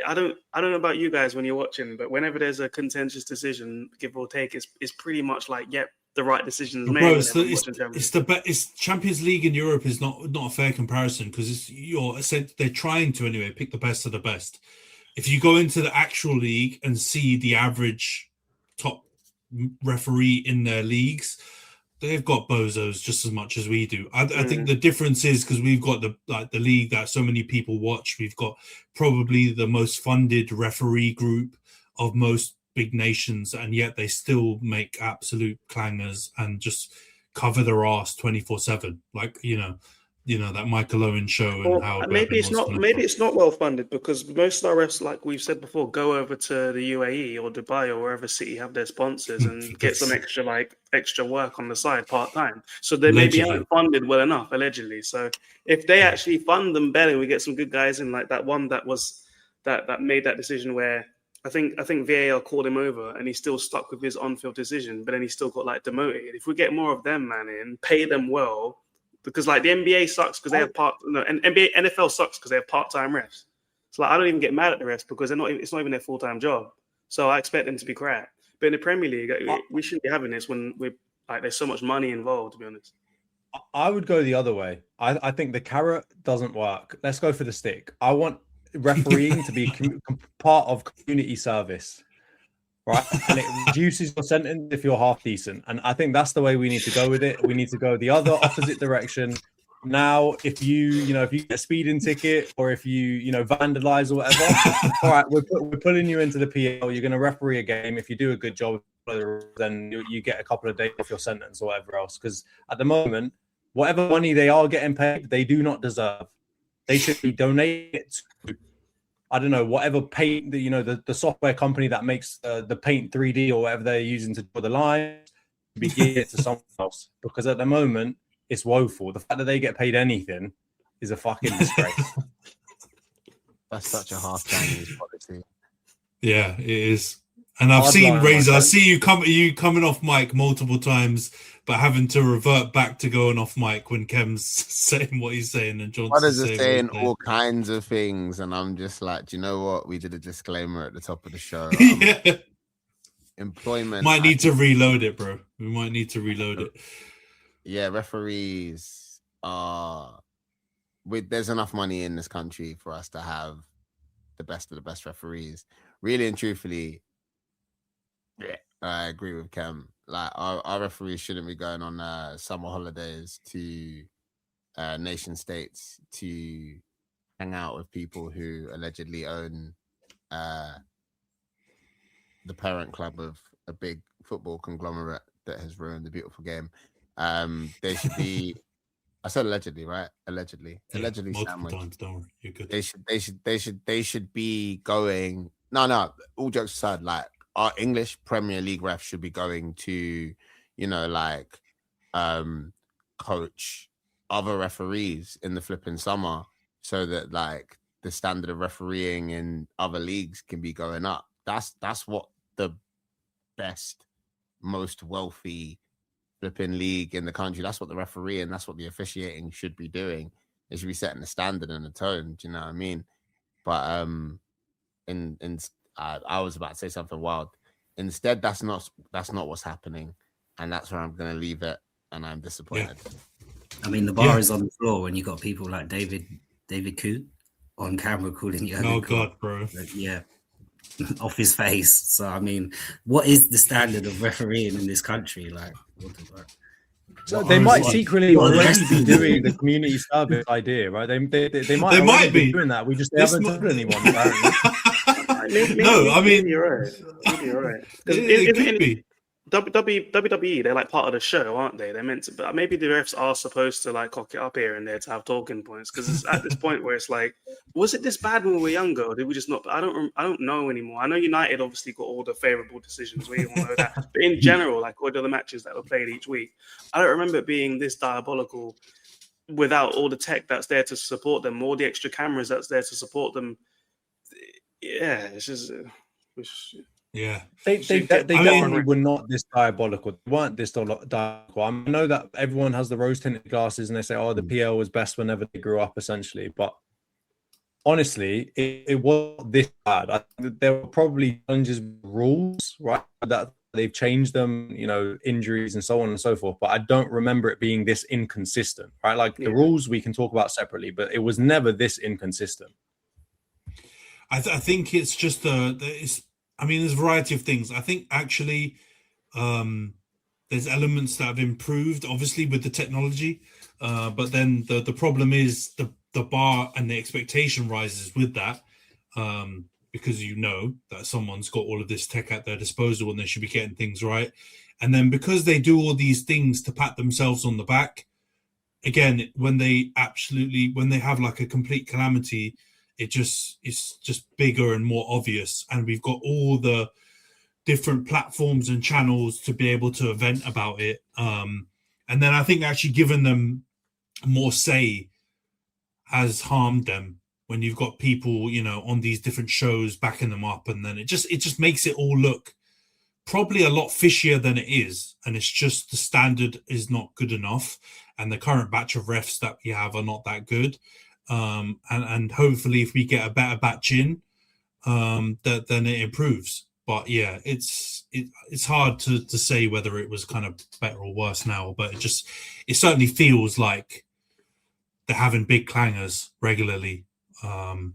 I don't know about you guys when you're watching, but whenever there's a contentious decision, give or take, it's pretty much like, yep, the right decision is made. Bro, it's Champions League in Europe is not a fair comparison, because they're trying to anyway pick the best of the best. If you go into the actual league and see the average top referee in their leagues, they've got bozos just as much as we do. I think the difference is because we've got the league that so many people watch. We've got probably the most funded referee group of most big nations, and yet they still make absolute clangers and just cover their ass 24/7. Like that Michael Owen show. And how maybe it's not well funded, because most of our refs, like we've said before, go over to the UAE or Dubai or wherever City have their sponsors and get some extra work on the side part time. So they maybe aren't funded well enough, allegedly. So if they actually fund them better, we get some good guys in, like that one that made that decision where I think VAR called him over and he still stuck with his on-field decision, but then he still got like demoted. If we get more of them, man, in, pay them well. Because like the NBA sucks because they have NFL sucks because they have part-time refs. So like I don't even get mad at the refs because it's not even their full-time job. So I expect them to be crap. But in the Premier League, we shouldn't be having this when there's so much money involved, to be honest. I would go the other way. I think the carrot doesn't work. Let's go for the stick. I want refereeing to be part of community service. Right, and it reduces your sentence if you're half decent, and I think that's the way we need to go with it. We need to go the other opposite direction. Now, if you get a speeding ticket, or if you vandalize or whatever, all right, we're pulling you into the PL. You're going to referee a game. If you do a good job, then you get a couple of days off your sentence or whatever else. Because at the moment, whatever money they are getting paid, they do not deserve. They should be donated to, I don't know, whatever paint, the software company that makes the Paint 3D or whatever they're using to draw the lines, be geared to someone else. Because at the moment, it's woeful. The fact that they get paid anything is a fucking disgrace. That's such a half Chinese policy. Yeah, it is. And I've seen Razor. I see you coming off mic multiple times, but having to revert back to going off mic when Khem's saying what he's saying and John's saying all kinds of things, and I'm just like, do you know what? We did a disclaimer at the top of the show. Yeah. Employment. Might need to reload it, bro. We might need to reload it. Yeah, referees there's enough money in this country for us to have the best of the best referees. Really and truthfully, yeah, I agree with Khem. Like our referees shouldn't be going on summer holidays to nation states to hang out with people who allegedly own the parent club of a big football conglomerate that has ruined the beautiful game. They should be. I said allegedly, right? Allegedly, yeah, multiple sandwich. times. Don't worry, you're good. They should be going. No. All jokes aside, like our English Premier League refs should be going to, coach other referees in the flipping summer, so that like the standard of refereeing in other leagues can be going up. That's what the best, most wealthy flipping league in the country. That's what the referee and that's what the officiating should be doing. They should be setting the standard and the tone. Do you know what I mean? But I was about to say something wild. Instead, that's not what's happening, and that's where I'm going to leave it. And I'm disappointed. I mean, the bar is on the floor when you got people like David Coote on camera calling you. Oh God, bro! Yeah, off his face. So I mean, what is the standard of refereeing in this country? Like, so they might secretly already be doing the community service idea, right? They might be doing that. We just haven't told anyone. No, I mean, you're right. It could be. WWE, they're like part of the show, aren't they? They're meant to, but maybe the refs are supposed to like cock it up here and there to have talking points, because it's at this point where it's like, was it this bad when we were younger, or did we just not? I don't know anymore. I know United obviously got all the favourable decisions. We all know that, but in general, like all the other matches that were played each week, I don't remember it being this diabolical without all the tech that's there to support them, all the extra cameras that's there to support them. Yeah, it's just. Yeah, they definitely were not this diabolical. They weren't this diabolical. I know that everyone has the rose-tinted glasses and they say, "Oh, the PL was best whenever they grew up," essentially. But honestly, it wasn't this bad. There were probably challenges with rules, right? That they've changed them, injuries and so on and so forth. But I don't remember it being this inconsistent, right? Like the rules we can talk about separately, but it was never this inconsistent. I think it's just there's a variety of things. I think actually there's elements that have improved, obviously, with the technology. But then the problem is the bar and the expectation rises with that, because that someone's got all of this tech at their disposal and they should be getting things right. And then because they do all these things to pat themselves on the back, again, when they have like a complete calamity, it's just bigger and more obvious, and we've got all the different platforms and channels to be able to vent about it. And then I think actually giving them more say has harmed them when you've got people, on these different shows backing them up, and then it just makes it all look probably a lot fishier than it is, and it's just the standard is not good enough, and the current batch of refs that we have are not that good. And hopefully if we get a better batch in, then it improves. But yeah, it's hard to say whether it was kind of better or worse now, but it certainly feels like they're having big clangers regularly, and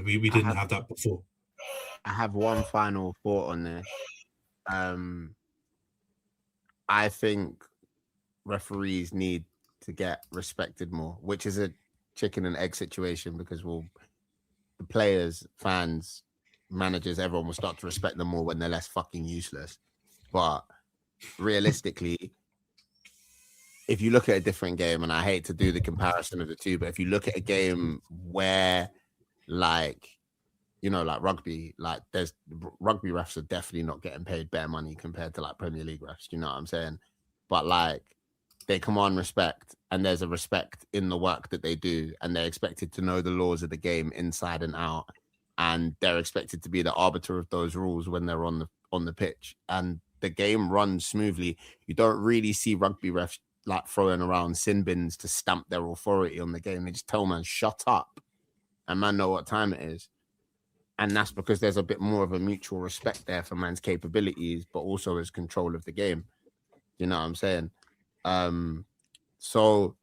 we didn't have that before. I have one final thought on this. I think referees need to get respected more, which is a chicken and egg situation, because the players, fans, managers, everyone will start to respect them more when they're less fucking useless. But realistically, if you look at a different game, and I hate to do the comparison of the two, but if you look at a game where like rugby, like there's rugby refs are definitely not getting paid bare money compared to like Premier League refs, you know what I'm saying? But like they command respect, and there's a respect in the work that they do, and they're expected to know the laws of the game inside and out, and they're expected to be the arbiter of those rules when they're on the pitch, and the game runs smoothly. You don't really see rugby refs like throwing around sin bins to stamp their authority on the game. They just tell man, shut up, and man know what time it is. And that's because there's a bit more of a mutual respect there for man's capabilities, but also his control of the game. You know what I'm saying? So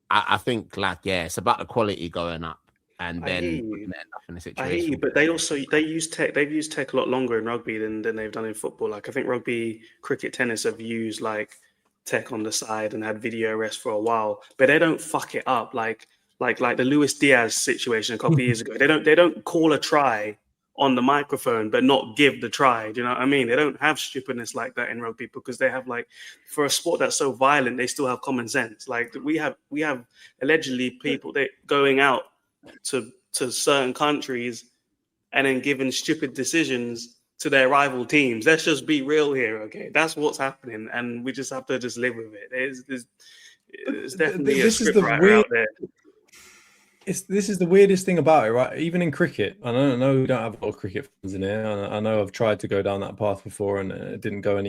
I think it's about the quality going up, and then end up in a situation. I hear you, but they use tech. They've used tech a lot longer in rugby than they've done in football. Like I think rugby, cricket, tennis have used like tech on the side and had video arrest for a while, but they don't fuck it up like the Luis Diaz situation a couple of years ago. They don't call a try on the microphone but not give the try. Do you know what I mean? They don't have stupidness like that in rugby, because they have, like, for a sport that's so violent, they still have common sense. Like we have allegedly people going out to certain countries and then giving stupid decisions to their rival teams. Let's just be real here, okay? That's what's happening, and we just have to just live with it. There's definitely a script writer out there. This is the weirdest thing about it, right? Even in cricket, I know we don't have a lot of cricket fans in here. I know I've tried to go down that path before and it didn't go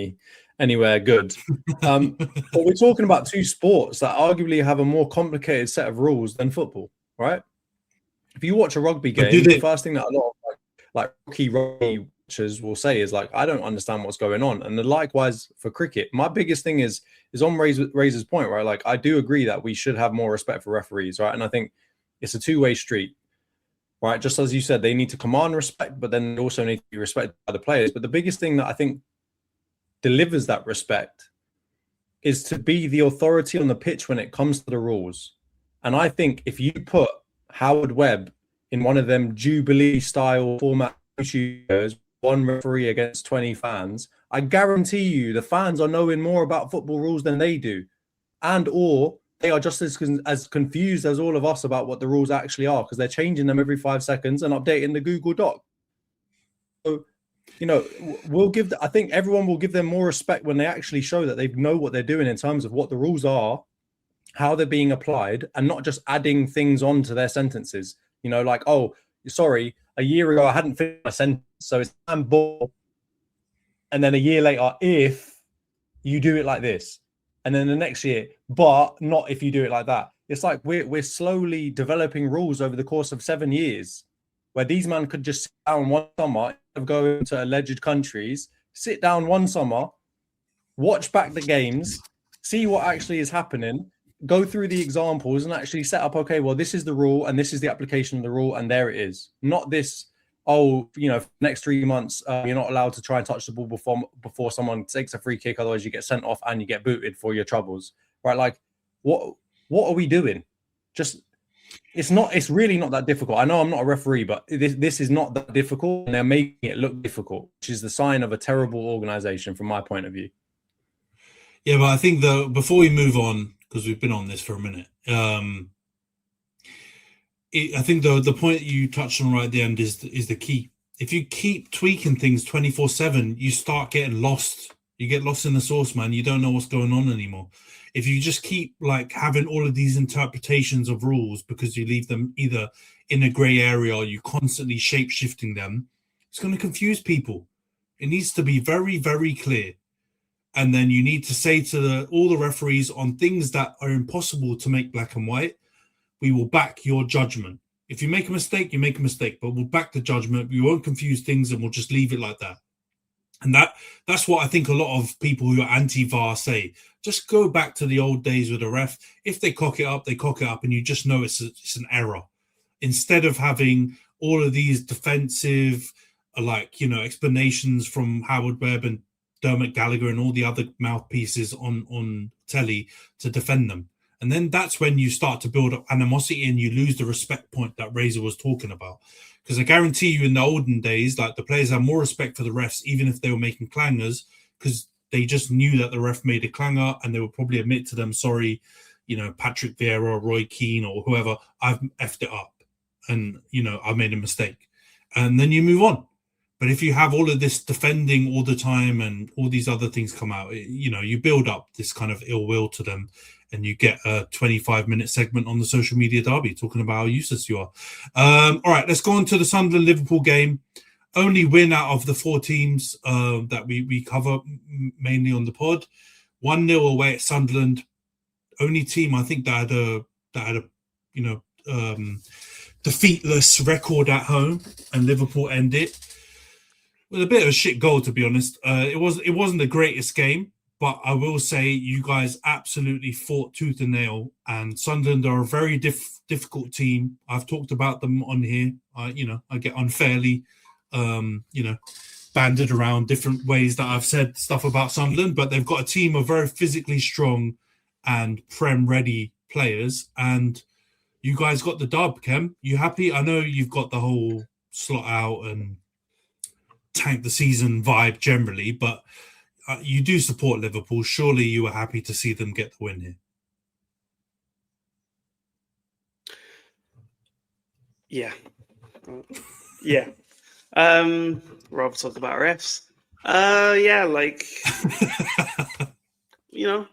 anywhere good. But we're talking about two sports that arguably have a more complicated set of rules than football, right? If you watch a rugby game, the first thing that a lot of like rugby watchers will say is like, I don't understand what's going on. And likewise for cricket, my biggest thing is on Razor's point, right? Like, I do agree that we should have more respect for referees, right? And I think it's a two-way street, right? Just as you said, they need to command respect, but then they also need to be respected by the players. But the biggest thing that I think delivers that respect is to be the authority on the pitch when it comes to the rules. And I think if you put Howard Webb in one of them Jubilee style format shows, one referee against 20 fans, I guarantee you the fans are knowing more about football rules than they do. And or they are just as confused as all of us about what the rules actually are, because they're changing them every 5 seconds and updating the Google Doc. So, you know, I think everyone will give them more respect when they actually show that they know what they're doing in terms of what the rules are, how they're being applied, and not just adding things on to their sentences. You know, like, oh, sorry, a year ago I hadn't finished my sentence, so it's handball. And then a year later, if you do it like this, and then the next year, but not if you do it like that. It's like we're slowly developing rules over the course of 7 years, where these men could just sit down one summer, instead of going to alleged countries, sit down one summer, watch back the games, see what actually is happening, go through the examples and actually set up, okay, well, this is the rule and this is the application of the rule, and there it is. Not this, oh, you know, for the next 3 months, you're not allowed to try and touch the ball before someone takes a free kick, otherwise you get sent off and you get booted for your troubles, right? Like, what are we doing? Just, it's really not that difficult. I know I'm not a referee, but this is not that difficult, and they're making it look difficult, which is the sign of a terrible organization from my point of view. Yeah, but I think before we move on, because we've been on this for a minute, I think the point you touched on right at the end is the key. If you keep tweaking things 24/7, you start getting lost. You get lost in the sauce, man. You don't know what's going on anymore. If you just keep like having all of these interpretations of rules because you leave them either in a gray area or you constantly shape shifting them, it's going to confuse people. It needs to be very, very clear. And then you need to say to all the referees on things that are impossible to make black and white, we will back your judgment. If you make a mistake, you make a mistake, but we'll back the judgment. We won't confuse things and we'll just leave it like that. And that's what I think a lot of people who are anti-VAR say. Just go back to the old days with the ref. If they cock it up, they cock it up, and you just know it's an error. Instead of having all of these defensive, explanations from Howard Webb and Dermot Gallagher and all the other mouthpieces on telly to defend them. And then that's when you start to build up animosity and you lose the respect point that Razor was talking about. Because I guarantee you in the olden days, like, the players had more respect for the refs, even if they were making clangers, because they just knew that the ref made a clanger and they would probably admit to them, sorry, Patrick Vieira or Roy Keane or whoever, I've effed it up and, I made a mistake. And then you move on. But if you have all of this defending all the time and all these other things come out, you build up this kind of ill will to them, and you get a 25-minute segment on the social media derby talking about how useless you are. All right, let's go on to the Sunderland-Liverpool game. Only win out of the 4 teams that we cover mainly on the pod. 1-0 away at Sunderland. Only team I think that had a defeatless record at home, and Liverpool end it with a bit of a shit goal, to be honest. It wasn't the greatest game, but I will say you guys absolutely fought tooth and nail, and Sunderland are a very difficult team. I've talked about them on here. I get unfairly, banded around different ways that I've said stuff about Sunderland, but they've got a team of very physically strong and Prem-ready players, and you guys got the dub, Khem. You happy? I know you've got the whole slot out and tank the season vibe generally, but you do support Liverpool. Surely you were happy to see them get the win here. Yeah. Rather talk about refs.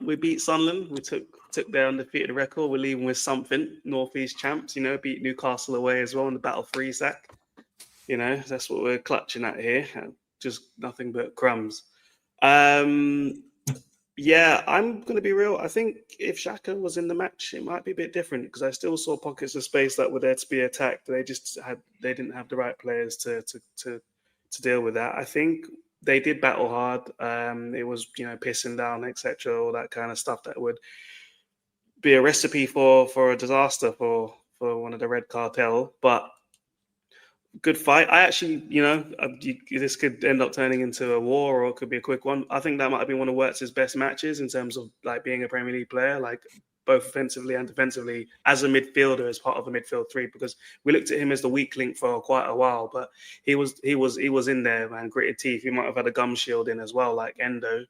We beat Sunderland. We took their undefeated record. We're leaving with something. Northeast champs, beat Newcastle away as well in the Battle for Isak. That's what we're clutching at here. Just nothing but crumbs. Yeah, I'm going to be real. I think if Xhaka was in the match, it might be a bit different because I still saw pockets of space that were there to be attacked. They didn't have the right players to deal with that. I think they did battle hard. It was pissing down, etc., all that kind of stuff that would be a recipe for a disaster for one of the Red Cartel. But good fight. I actually, this could end up turning into a war, or it could be a quick one. I think that might have been one of Wirtz's best matches in terms of like being a Premier League player, like both offensively and defensively as a midfielder, as part of the midfield three. Because we looked at him as the weak link for quite a while, but he was in there, man, gritted teeth. He might have had a gum shield in as well, like Endo,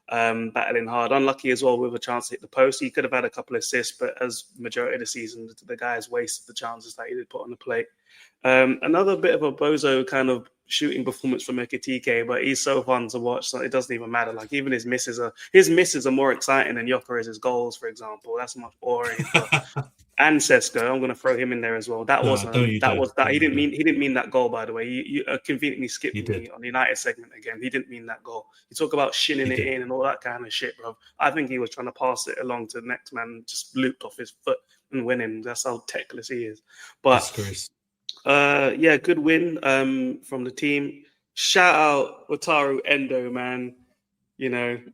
battling hard. Unlucky as well with a chance to hit the post. He could have had a couple of assists, but as majority of the season, the guys wasted the chances that he did put on the plate. Another bit of a bozo kind of shooting performance from Ekitike, but he's so fun to watch, so it doesn't even matter. Like even his misses are more exciting than Gyökeres's goals, for example. That's much boring. And Sesko, I'm going to throw him in there as well. He didn't mean that goal, by the way. You conveniently skipped me on the United segment again. He didn't mean that goal. You talk about shinning it in and all that kind of shit, bro. I think he was trying to pass it along to the next man, just looped off his foot and winning. That's how techless he is. But good win from the team. Shout out Wataru Endo, man.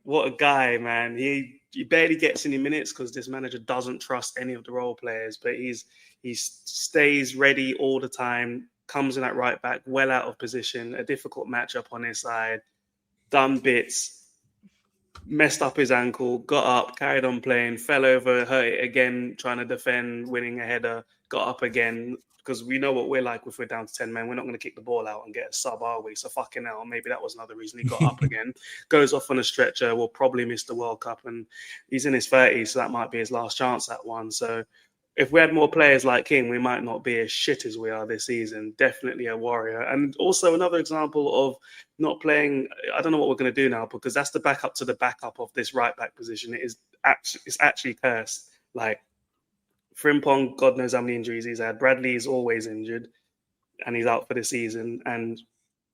What a guy, man. He barely gets any minutes because this manager doesn't trust any of the role players, but he stays ready all the time, comes in at right back, well out of position, a difficult matchup on his side, done bits, messed up his ankle, got up, carried on playing, fell over, hurt it again, trying to defend, winning a header, got up again. Because we know what we're like if we're down to 10 men. We're not going to kick the ball out and get a sub, are we? So fucking hell, maybe that was another reason he got up again. Goes off on a stretcher, will probably miss the World Cup. And he's in his 30s, so that might be his last chance at one. So if we had more players like him, we might not be as shit as we are this season. Definitely a warrior. And also another example of not playing. I don't know what we're going to do now, because that's the backup to the backup of this right back position. It's actually cursed. Like, Frimpong, God knows how many injuries he's had. Bradley is always injured and he's out for the season. And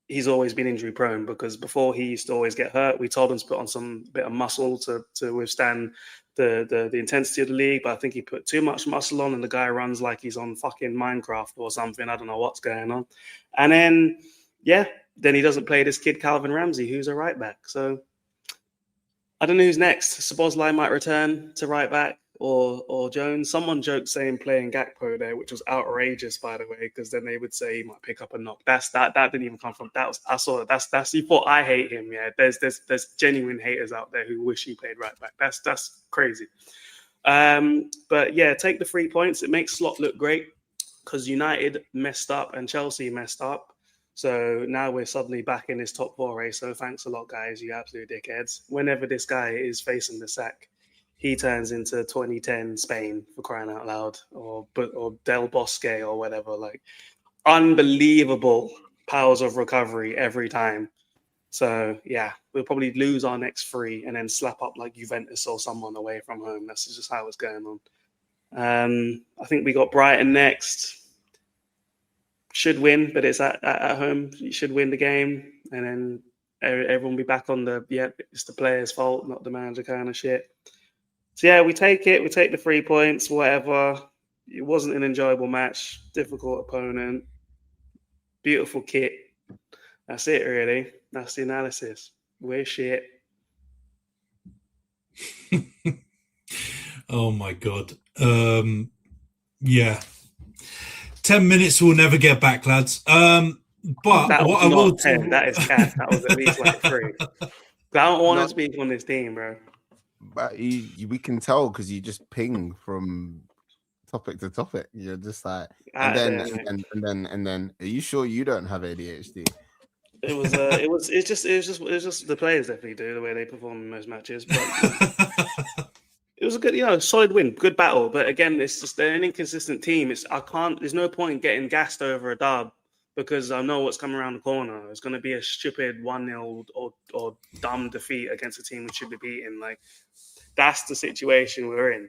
he's always been injury prone because before he used to always get hurt. We told him to put on some bit of muscle to withstand the intensity of the league. But I think he put too much muscle on and the guy runs like he's on fucking Minecraft or something. I don't know what's going on. And then he doesn't play this kid Calvin Ramsey, who's a right back. So I don't know who's next. Szoboszlai might return to right back. Or Jones. Someone joked saying playing Gakpo there, which was outrageous, by the way, because then they would say he might pick up a knock. That didn't even come from that. I saw it. That's you thought I hate him. Yeah, there's genuine haters out there who wish he played right back. That's crazy. But yeah, take the 3 points. It makes Slot look great because United messed up and Chelsea messed up. So now we're suddenly back in this top 4 race. So thanks a lot, guys. You absolute dickheads. Whenever this guy is facing the sack, he turns into 2010 Spain, for crying out loud, or Del Bosque or whatever. Like, unbelievable powers of recovery every time. So yeah, we'll probably lose our next 3 and then slap up like Juventus or someone away from home. That's just how it's going on. I think we got Brighton next. Should win, but it's at home. You should win the game, and then everyone will be back on it's the player's fault, not the manager kind of shit. So yeah, we take it. We take the 3 points, whatever. It wasn't an enjoyable match. Difficult opponent. Beautiful kit. That's it, really. That's the analysis. We're shit. Oh my God. Yeah. 10 minutes we'll never get back, lads. But that what I will 10. That is cat. That was at least like 3. I don't want to speak on this team, bro. But we can tell because you just ping from topic to topic. You're just like, and then. Are you sure you don't have ADHD? It's just the players definitely do the way they perform in most matches. But it was a good, solid win, good battle. But again, it's just they're an inconsistent team. There's no point in getting gassed over a dub because I know what's coming around the corner. It's going to be a stupid 1-0 or dumb defeat against a team we should be beating. Like, that's the situation we're in.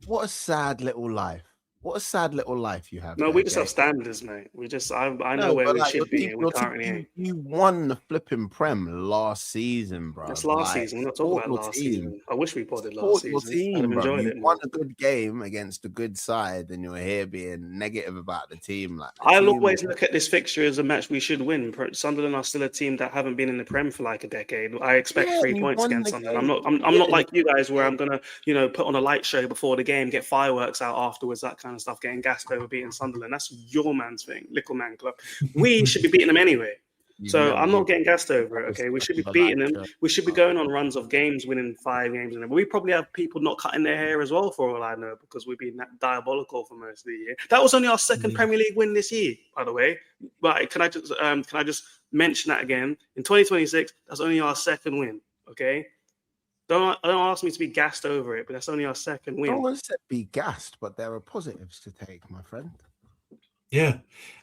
What a sad little life. What a sad little life you have. No, there, we just Jay. have standards, mate. We just, I know No, where but we like should be, and we currently ain't. you won the flipping Prem last season, bro. That's last season. We're not talking about last season. I wish we podded last Support your season. I'd have team, bro. enjoyed You it won more. a good game against a good side, and you're here being negative about the team. Like I'll always look at this fixture as a match we should win. Sunderland are still a team that haven't been in the Prem for like a decade. I expect 3 you points won against the Sunderland. game. I'm not like you guys where I'm gonna, put on a light show before the game, get fireworks out afterwards, that kind of stuff, getting gassed over beating Sunderland. That's your man's thing, little man club. We should be beating them anyway. So I'm not getting gassed over it, okay? We should be beating them. We should be going on runs of games, winning 5 games. And we probably have people not cutting their hair as well, for all I know, because we've been diabolical for most of the year. That was only our second Premier League win this year, by the way. But can I just mention that again? In 2026, that's only our second win, okay? Don't ask me to be gassed over it, but that's only our second win. No one said be gassed, but there are positives to take, my friend. Yeah,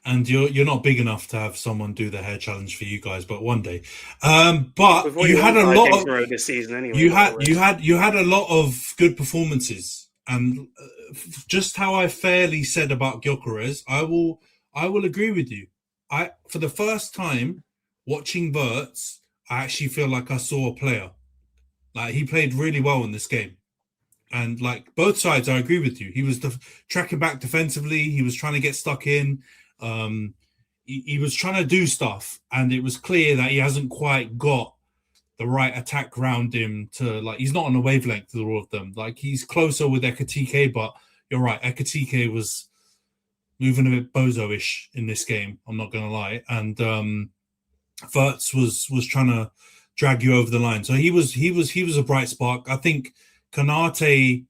and you're not big enough to have someone do the hair challenge for you guys, but one day. But you had a lot of this season anyway. you had a lot of good performances, and just how I fairly said about Gyökeres, I will agree with you. For the first time watching Verts, I actually feel like I saw a player. Like he played really well in this game. And like both sides, I agree with you. He was tracking back defensively. He was trying to get stuck in. He was trying to do stuff, and it was clear that he hasn't quite got the right attack around him to like. He's not on a wavelength with all of them. Like he's closer with Ekitike, but you're right. Ekitike was moving a bit bozo-ish in this game. I'm not gonna lie, and Verts was trying to drag you over the line. So he was a bright spark. I think. Konate,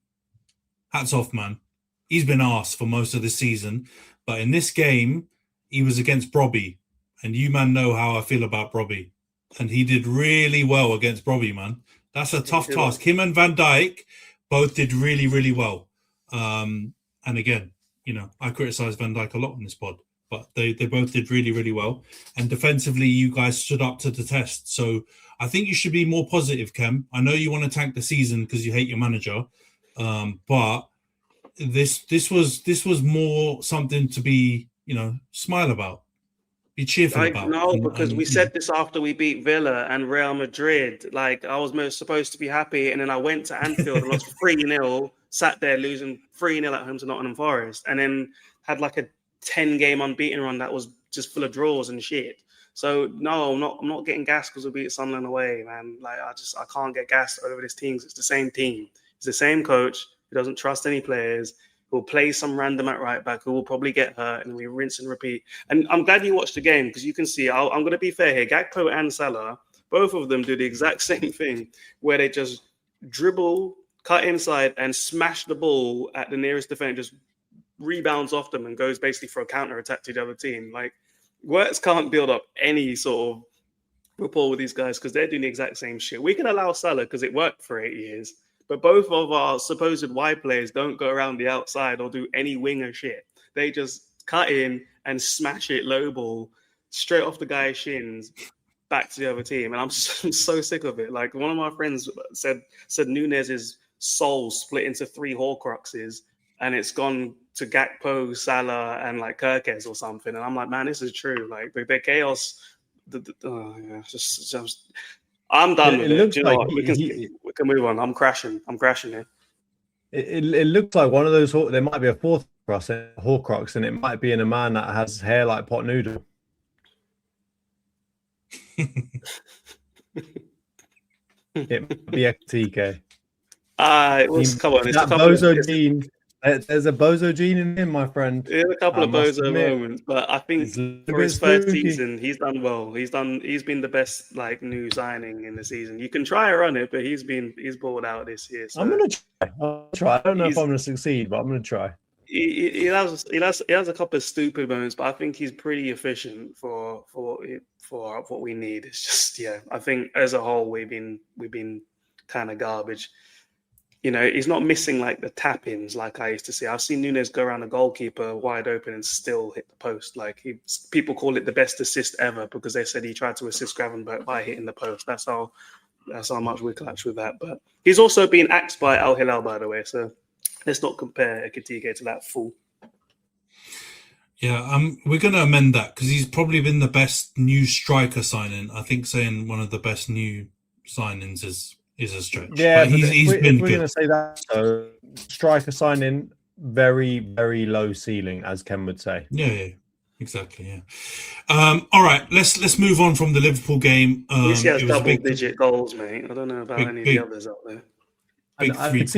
hats off, man. He's been arsed for most of the season. But in this game, he was against Brobby. And you, man, know how I feel about Brobby. And he did really well against Brobby, man. That's a tough task. Him and Van Dijk both did really, really well. And again, I criticize Van Dijk a lot in this pod. But they both did really, really well. And defensively, you guys stood up to the test. So I think you should be more positive, Khem. I know you want to tank the season because you hate your manager. But this was more something to be, smile about. Be cheerful about. No, because we said this after we beat Villa and Real Madrid. Like, I was supposed to be happy, and then I went to Anfield and lost 3-0, sat there losing 3-0 at home to Nottingham Forest, and then had like a 10-game unbeaten run that was just full of draws and shit. So no, I'm not getting gassed because we beat Sunderland away, man. Like I can't get gassed over this team. It's the same team. It's the same coach who doesn't trust any players, who will play some random at right back, who will probably get hurt, and we rinse and repeat. And I'm glad you watched the game because you can see, I'm going to be fair here, Gakpo and Salah, both of them do the exact same thing where they just dribble, cut inside, and smash the ball at the nearest defender, just rebounds off them and goes basically for a counter-attack to the other team. Like, Wirtz can't build up any sort of rapport with these guys because they're doing the exact same shit. We can allow Salah because it worked for 8 years, but both of our supposed wide players don't go around the outside or do any winger shit. They just cut in and smash it low ball straight off the guy's shins back to the other team. And I'm so sick of it. Like one of my friends said Nunez's soul split into 3 Horcruxes and it's gone to Gakpo, Salah, and like Kirkes or something. And I'm like, man, this is true. Like the chaos. I'm done with it. We can move on. I'm crashing here. It looks like one of those. There might be a 4th Horcrux, and it might be in a man that has hair like pot noodle. It might be a TK. Come on, it's that bozo gene. There's a bozo gene in him, my friend. There's a couple of bozo moments, but I think for his first season, he's done well. He's been the best new signing in the season. You can try and run it, but he's balled out this year. So. I'm gonna try. I'll try. I don't know if I'm gonna succeed, but I'm gonna try. He has a couple of stupid moments, but I think he's pretty efficient for what we need. It's just I think as a whole we've been kind of garbage. He's not missing like the tap-ins like I used to see. I've seen Nunez go around the goalkeeper wide open and still hit the post. Like people call it the best assist ever because they said he tried to assist Gravenberch by hitting the post. That's how much we clutch with that. But he's also been axed by Al Hilal, by the way. So let's not compare Ekitike to that fool. Yeah, we're going to amend that because he's probably been the best new striker signing. I think saying one of the best new signings is a stretch. Yeah, but he's been if we're good. going to say that, so striker signing, very, very low ceiling, as Khem would say. Yeah, exactly. Yeah. All right, let's move on from the Liverpool game. At least he has double-digit goals, mate. I don't know about any of the others out there. I could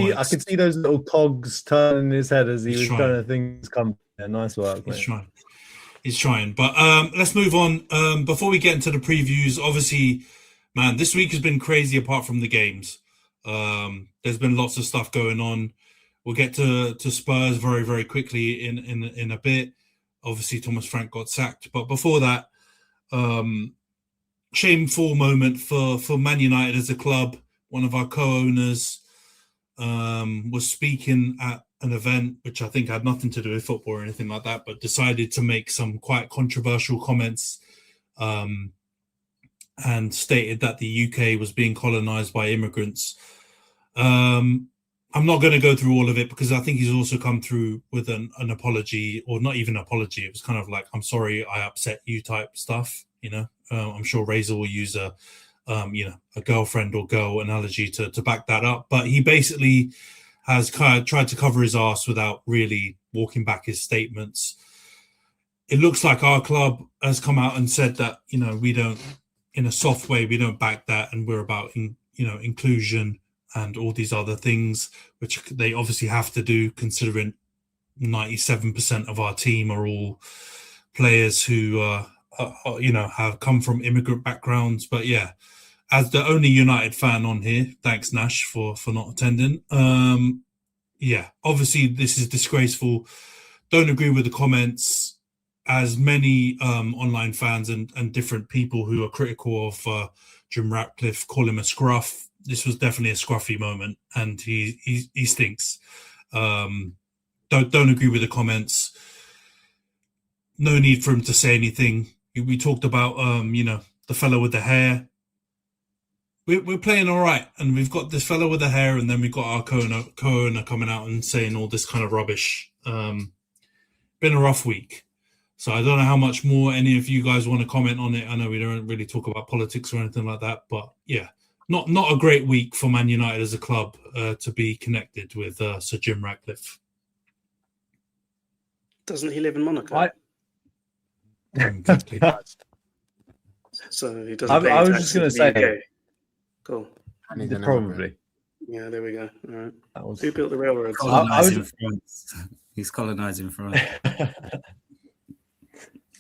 see those little cogs turning in his head as he was trying to things come. Yeah, nice work, mate. He's trying. But let's move on. Before we get into the previews, obviously, man, this week has been crazy apart from the games. There's been lots of stuff going on. We'll get to Spurs very, very quickly in a bit. Obviously, Thomas Frank got sacked. But before that, shameful moment for Man United as a club. One of our co-owners was speaking at an event which I think had nothing to do with football or anything like that, but decided to make some quite controversial comments and stated that the UK was being colonized by immigrants. I'm not going to go through all of it because I think he's also come through with an apology, or not even an apology. It was kind of like, I'm sorry I upset you type stuff. I'm sure Rhys will use a girlfriend or girl analogy to back that up. But he basically has kind of tried to cover his arse without really walking back his statements. It looks like our club has come out and said that, we don't, in a soft way, we don't back that. And we're about, inclusion and all these other things, which they obviously have to do, considering 97% of our team are all players who, have come from immigrant backgrounds. But yeah, as the only United fan on here, thanks Nash for not attending. Obviously this is disgraceful. Don't agree with the comments. As many online fans and different people who are critical of Jim Ratcliffe call him a scruff. This was definitely a scruffy moment, and he stinks. Don't agree with the comments. No need for him to say anything. We talked about the fellow with the hair. We're playing all right, and we've got this fellow with the hair, and then we've got our co-owner coming out and saying all this kind of rubbish. Been a rough week, so I don't know how much more any of you guys want to comment on it. I know we don't really talk about politics or anything like that, but yeah, not a great week for Man United as a club to be connected with Sir Jim Ratcliffe. Doesn't he live in Monaco? Exactly. So he doesn't. I was just going to say. UK. Cool. Probably. Yeah, there we go. All right. Was... Who built the railroads? He's colonizing France.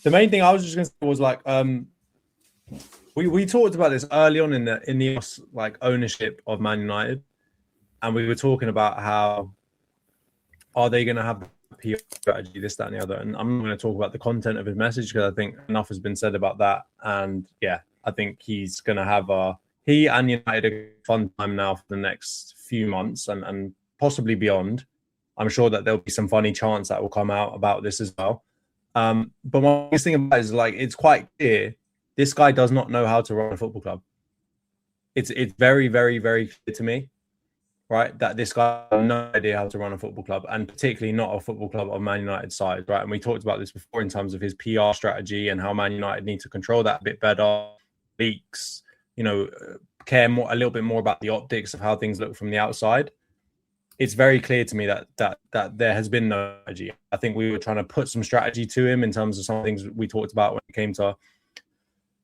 The main thing I was just going to say was like, we talked about this early on in the like ownership of Man United, and we were talking about how are they going to have PR strategy, this, that, and the other. And I'm not going to talk about the content of his message because I think enough has been said about that. And yeah, I think he's going to have he and United a fun time now for the next few months and possibly beyond. I'm sure that there'll be some funny chants that will come out about this as well. But one thing about it is like, it's quite clear this guy does not know how to run a football club. It's very, very, very clear to me, right, that this guy has no idea how to run a football club, and particularly not a football club of Man United size, right? And we talked about this before in terms of his PR strategy and how Man United need to control that a bit better. Leaks, care a little bit more about the optics of how things look from the outside. It's very clear to me that there has been no strategy. I think we were trying to put some strategy to him in terms of some things we talked about when it came to,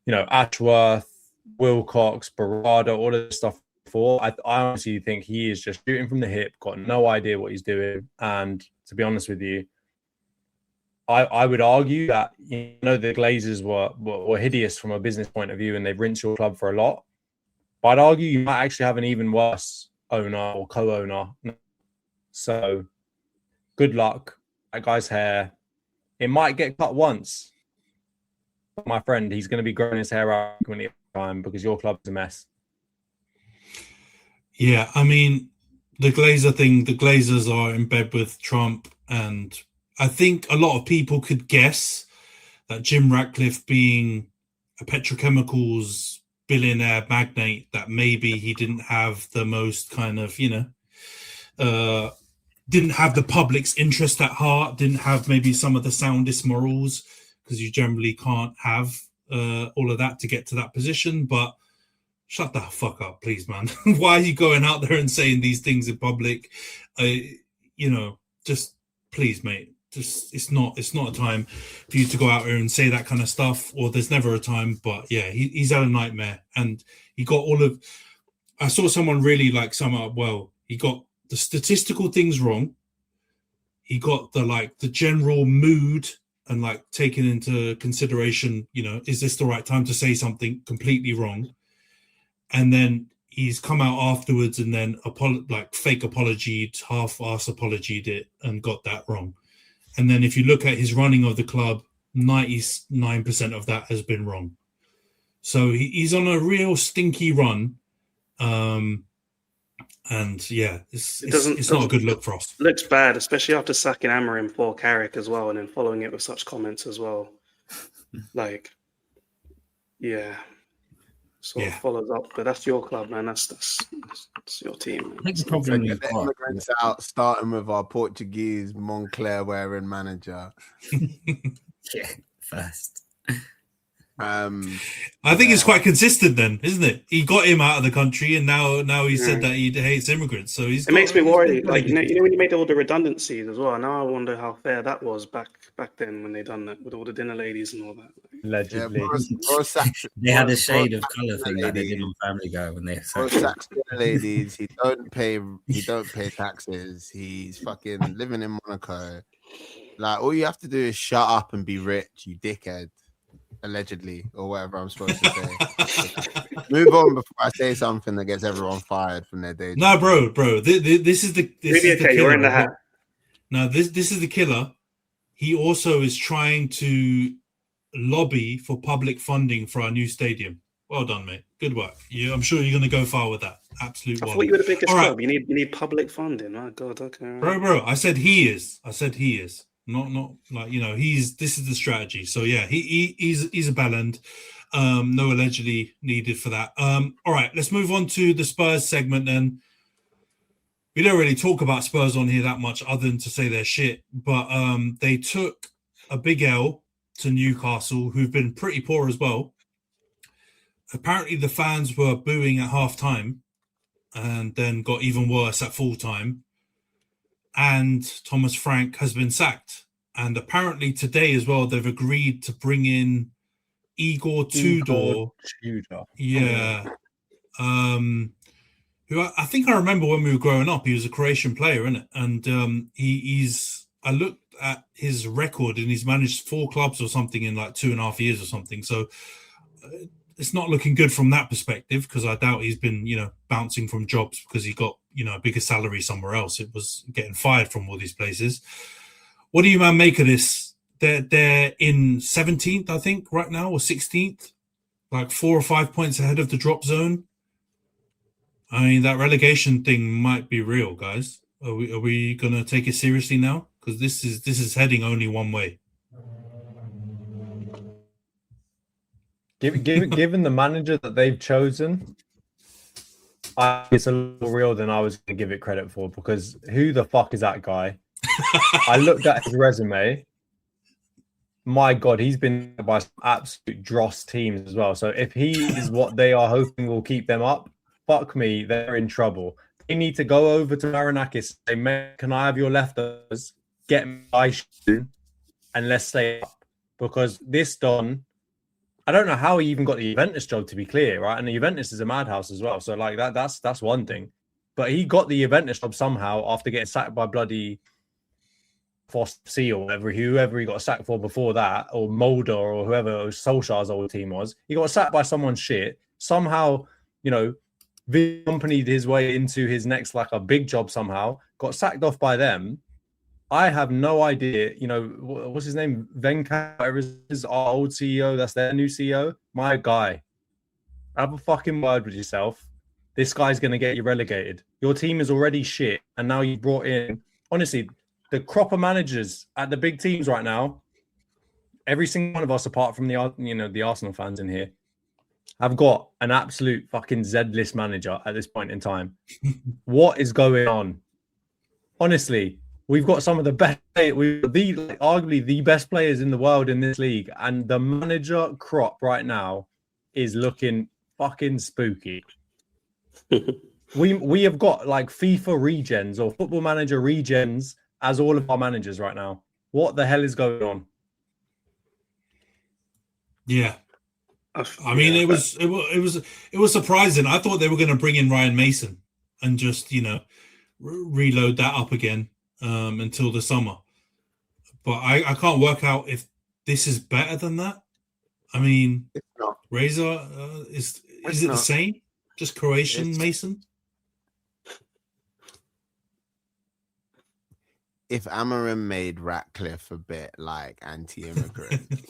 Ashworth, Wilcox, Barada, all of this stuff before. I honestly think he is just shooting from the hip, got no idea what he's doing. And to be honest with you, I would argue that, the Glazers were hideous from a business point of view, and they've rinsed your club for a lot. But I'd argue you might actually have an even worse owner or co-owner. So good luck. That guy's hair, it might get cut once. But my friend, he's going to be growing his hair out frequently time because your club's a mess. Yeah, I mean, the Glazer thing, the Glazers are in bed with Trump, and I think a lot of people could guess that Jim Ratcliffe, being a petrochemicals billionaire magnate, that maybe he didn't have the most kind of, didn't have the public's interest at heart, didn't have maybe some of the soundest morals, because you generally can't have all of that to get to that position. But shut the fuck up, please, man. Why are you going out there and saying these things in public? Just please, mate. Just it's not a time for you to go out there and say that kind of stuff, or there's never a time. But yeah, he's had a nightmare, and he got all of. I saw someone really like sum it up well. He got the statistical things wrong. He got the general mood and like taking into consideration, is this the right time to say something completely wrong? And then he's come out afterwards and then fake apologied, half-ass apologied it and got that wrong. And then if you look at his running of the club, 99% of that has been wrong. So he's on a real stinky run. And yeah, it's not a good look for us. Looks bad, especially after sacking Amorim for Carrick as well, and then following it with such comments as well. Follows up. But that's your club, man. That's your team. Man. I think the problem get the immigrants out, starting with our Portuguese Moncler wearing manager. Yeah, first. I think it's quite consistent then, isn't it? He got him out of the country, and now he said that he hates immigrants. So it makes me worry. Like when you made all the redundancies as well. Now I wonder how fair that was back then when they done that with all the dinner ladies and all that. Allegedly, they had a shade of colour thing that they did on Family Guy when they sacked dinner ladies. He don't pay taxes. He's fucking living in Monaco. Like all you have to do is shut up and be rich, you dickhead. Allegedly, or whatever I'm supposed to say. Move on before I say something that gets everyone fired from their day job. No, bro. This is the killer. You're in the hat. No, this is the killer. He also is trying to lobby for public funding for our new stadium. Well done, mate. Good work. I'm sure you're going to go far with that. Absolute. I thought you were the biggest club. You need public funding. My God, okay. Right. Bro. I said he is. Not like this is the strategy. So yeah, he's a bellend. No allegedly needed for that. All right, let's move on to the Spurs segment then. We don't really talk about Spurs on here that much other than to say they're shit, but they took a big L to Newcastle, who've been pretty poor as well. Apparently the fans were booing at half-time and then got even worse at full-time. And Thomas Frank has been sacked. And apparently today as well, they've agreed to bring in Igor Tudor. Yeah. Who I think I remember when we were growing up, he was a Croatian player, innit? And I looked at his record and he's managed 4 clubs or something in like 2.5 years or something. So it's not looking good from that perspective, because I doubt he's been, bouncing from jobs because he got, a bigger salary somewhere else. It was getting fired from all these places. What do you, man, make of this? They're in 17th, I think, right now, or 16th, like 4 or 5 points ahead of the drop zone. I mean, that relegation thing might be real, guys. Are we gonna take it seriously now? Because this is heading only one way. Given the manager that they've chosen, it's a little real than I was going to give it credit for, because who the fuck is that guy? I looked at his resume. My God, he's been by some absolute dross teams as well. So if he is what they are hoping will keep them up, fuck me, they're in trouble. They need to go over to Marinakis and say, "Man, can I have your leftovers? Get me my shoe and let's stay up." Because this Don, I don't know how he even got the Juventus job, to be clear, right? And the Juventus is a madhouse as well. So like that's one thing. But he got the Juventus job somehow after getting sacked by bloody FC or whoever he got sacked for before that, or Mulder or whoever Solskjaer's old team was. He got sacked by someone's shit. Somehow, accompanied his way into his next like a big job somehow, got sacked off by them. I have no idea, what's his name? Venkat is our old CEO. That's their new CEO. My guy, have a fucking word with yourself. This guy's going to get you relegated. Your team is already shit. And now you brought in, honestly, the crop of managers at the big teams right now, every single one of us, apart from the Arsenal fans in here, have got an absolute fucking Z-list manager at this point in time. What is going on? honestly, we've got some of the best, arguably the best players in the world in this league, and the manager crop right now is looking fucking spooky. We have got like FIFA regens or Football Manager regens as all of our managers right now. What the hell is going on? Yeah. I mean, it was surprising. I thought they were going to bring in Ryan Mason and just, reload that up again until the summer. But I can't work out if this is better than that. I mean, It's not. Razor, is it the same? Just Croatian Mason? If Amorim made Ratcliffe a bit like anti-immigrant,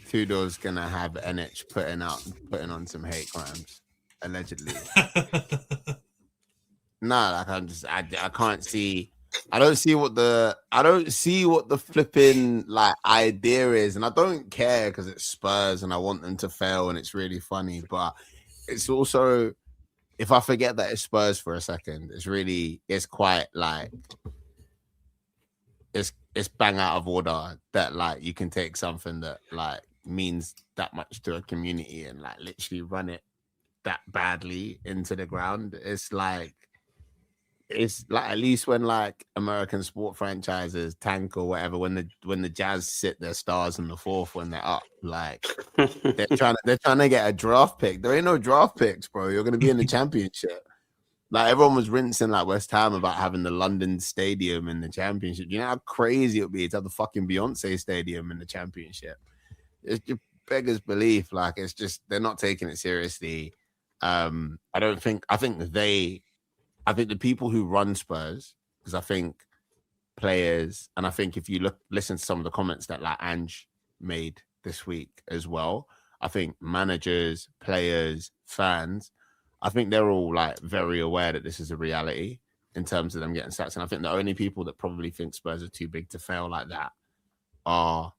Tudor's gonna have NH putting on some hate crimes, allegedly. Nah, like I can't see. I don't see what the flipping like idea is, and I don't care because it's Spurs and I want them to fail and it's really funny. But it's also, if I forget that it's Spurs for a second, it's quite like it's bang out of order that like you can take something that like means that much to a community and like literally run it that badly into the ground. It's like at least when like American sport franchises tank or whatever, when the Jazz sit their stars in the fourth when they're up, like they're trying to get a draft pick. There ain't no draft picks, bro. You're gonna be in the championship. Like everyone was rinsing like West Ham about having the London Stadium in the championship. You know how crazy it would be to have the fucking Beyonce Stadium in the championship. It's just beggars belief. Like it's just they're not taking it seriously. I think the people who run Spurs, because I think players, and I think if you listen to some of the comments that like Ange made this week as well, I think managers, players, fans, I think they're all like very aware that this is a reality in terms of them getting sacked. And I think the only people that probably think Spurs are too big to fail like that are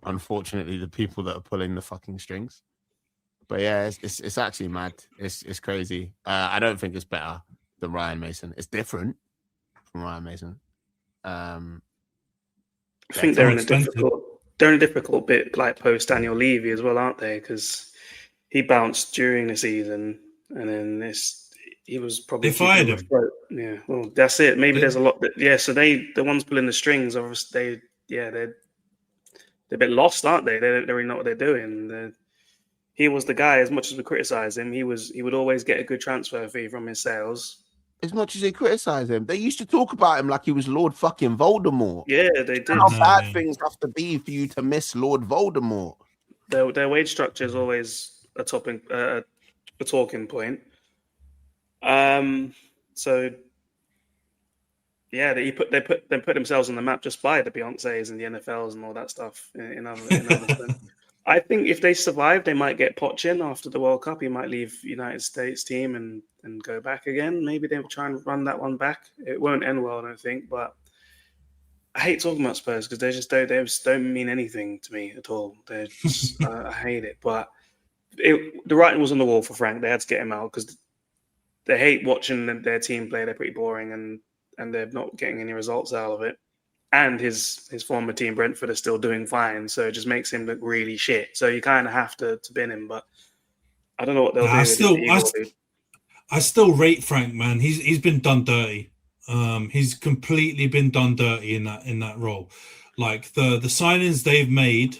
unfortunately the people that are pulling the fucking strings. But yeah, it's actually mad. It's crazy. I don't think it's better than Ryan Mason. It's different from Ryan Mason. I think they're in a difficult bit like post Daniel Levy as well, aren't they? Because he bounced during the season, and then he was probably they fired him. Yeah, well, that's it. Maybe there's a lot. So the ones pulling the strings, obviously, they're a bit lost, aren't they? They don't really know what they're doing. He was the guy. As much as we criticize him, he would always get a good transfer fee from his sales. As much as they criticize him, they used to talk about him like he was Lord fucking Voldemort. Yeah, they did. How bad things have to be for you to miss Lord Voldemort. Their wage structure is always a talking point. So yeah, they put themselves on the map just by the Beyoncés and the NFLs and all that stuff. In other I think if they survive, they might get Poch after the World Cup. He might leave United States team and go back again. Maybe they'll try and run that one back. It won't end well, I don't think. But I hate talking about Spurs because they just don't mean anything to me at all. They're just, I hate it. But the writing was on the wall for Frank. They had to get him out because they hate watching their team play. They're pretty boring and they're not getting any results out of it. And his former team, Brentford, are still doing fine. So it just makes him look really shit. So you kind of have to bin him. But I don't know what they'll do. I still rate Frank, man. He's been done dirty. He's completely been done dirty in that role. Like the signings they've made.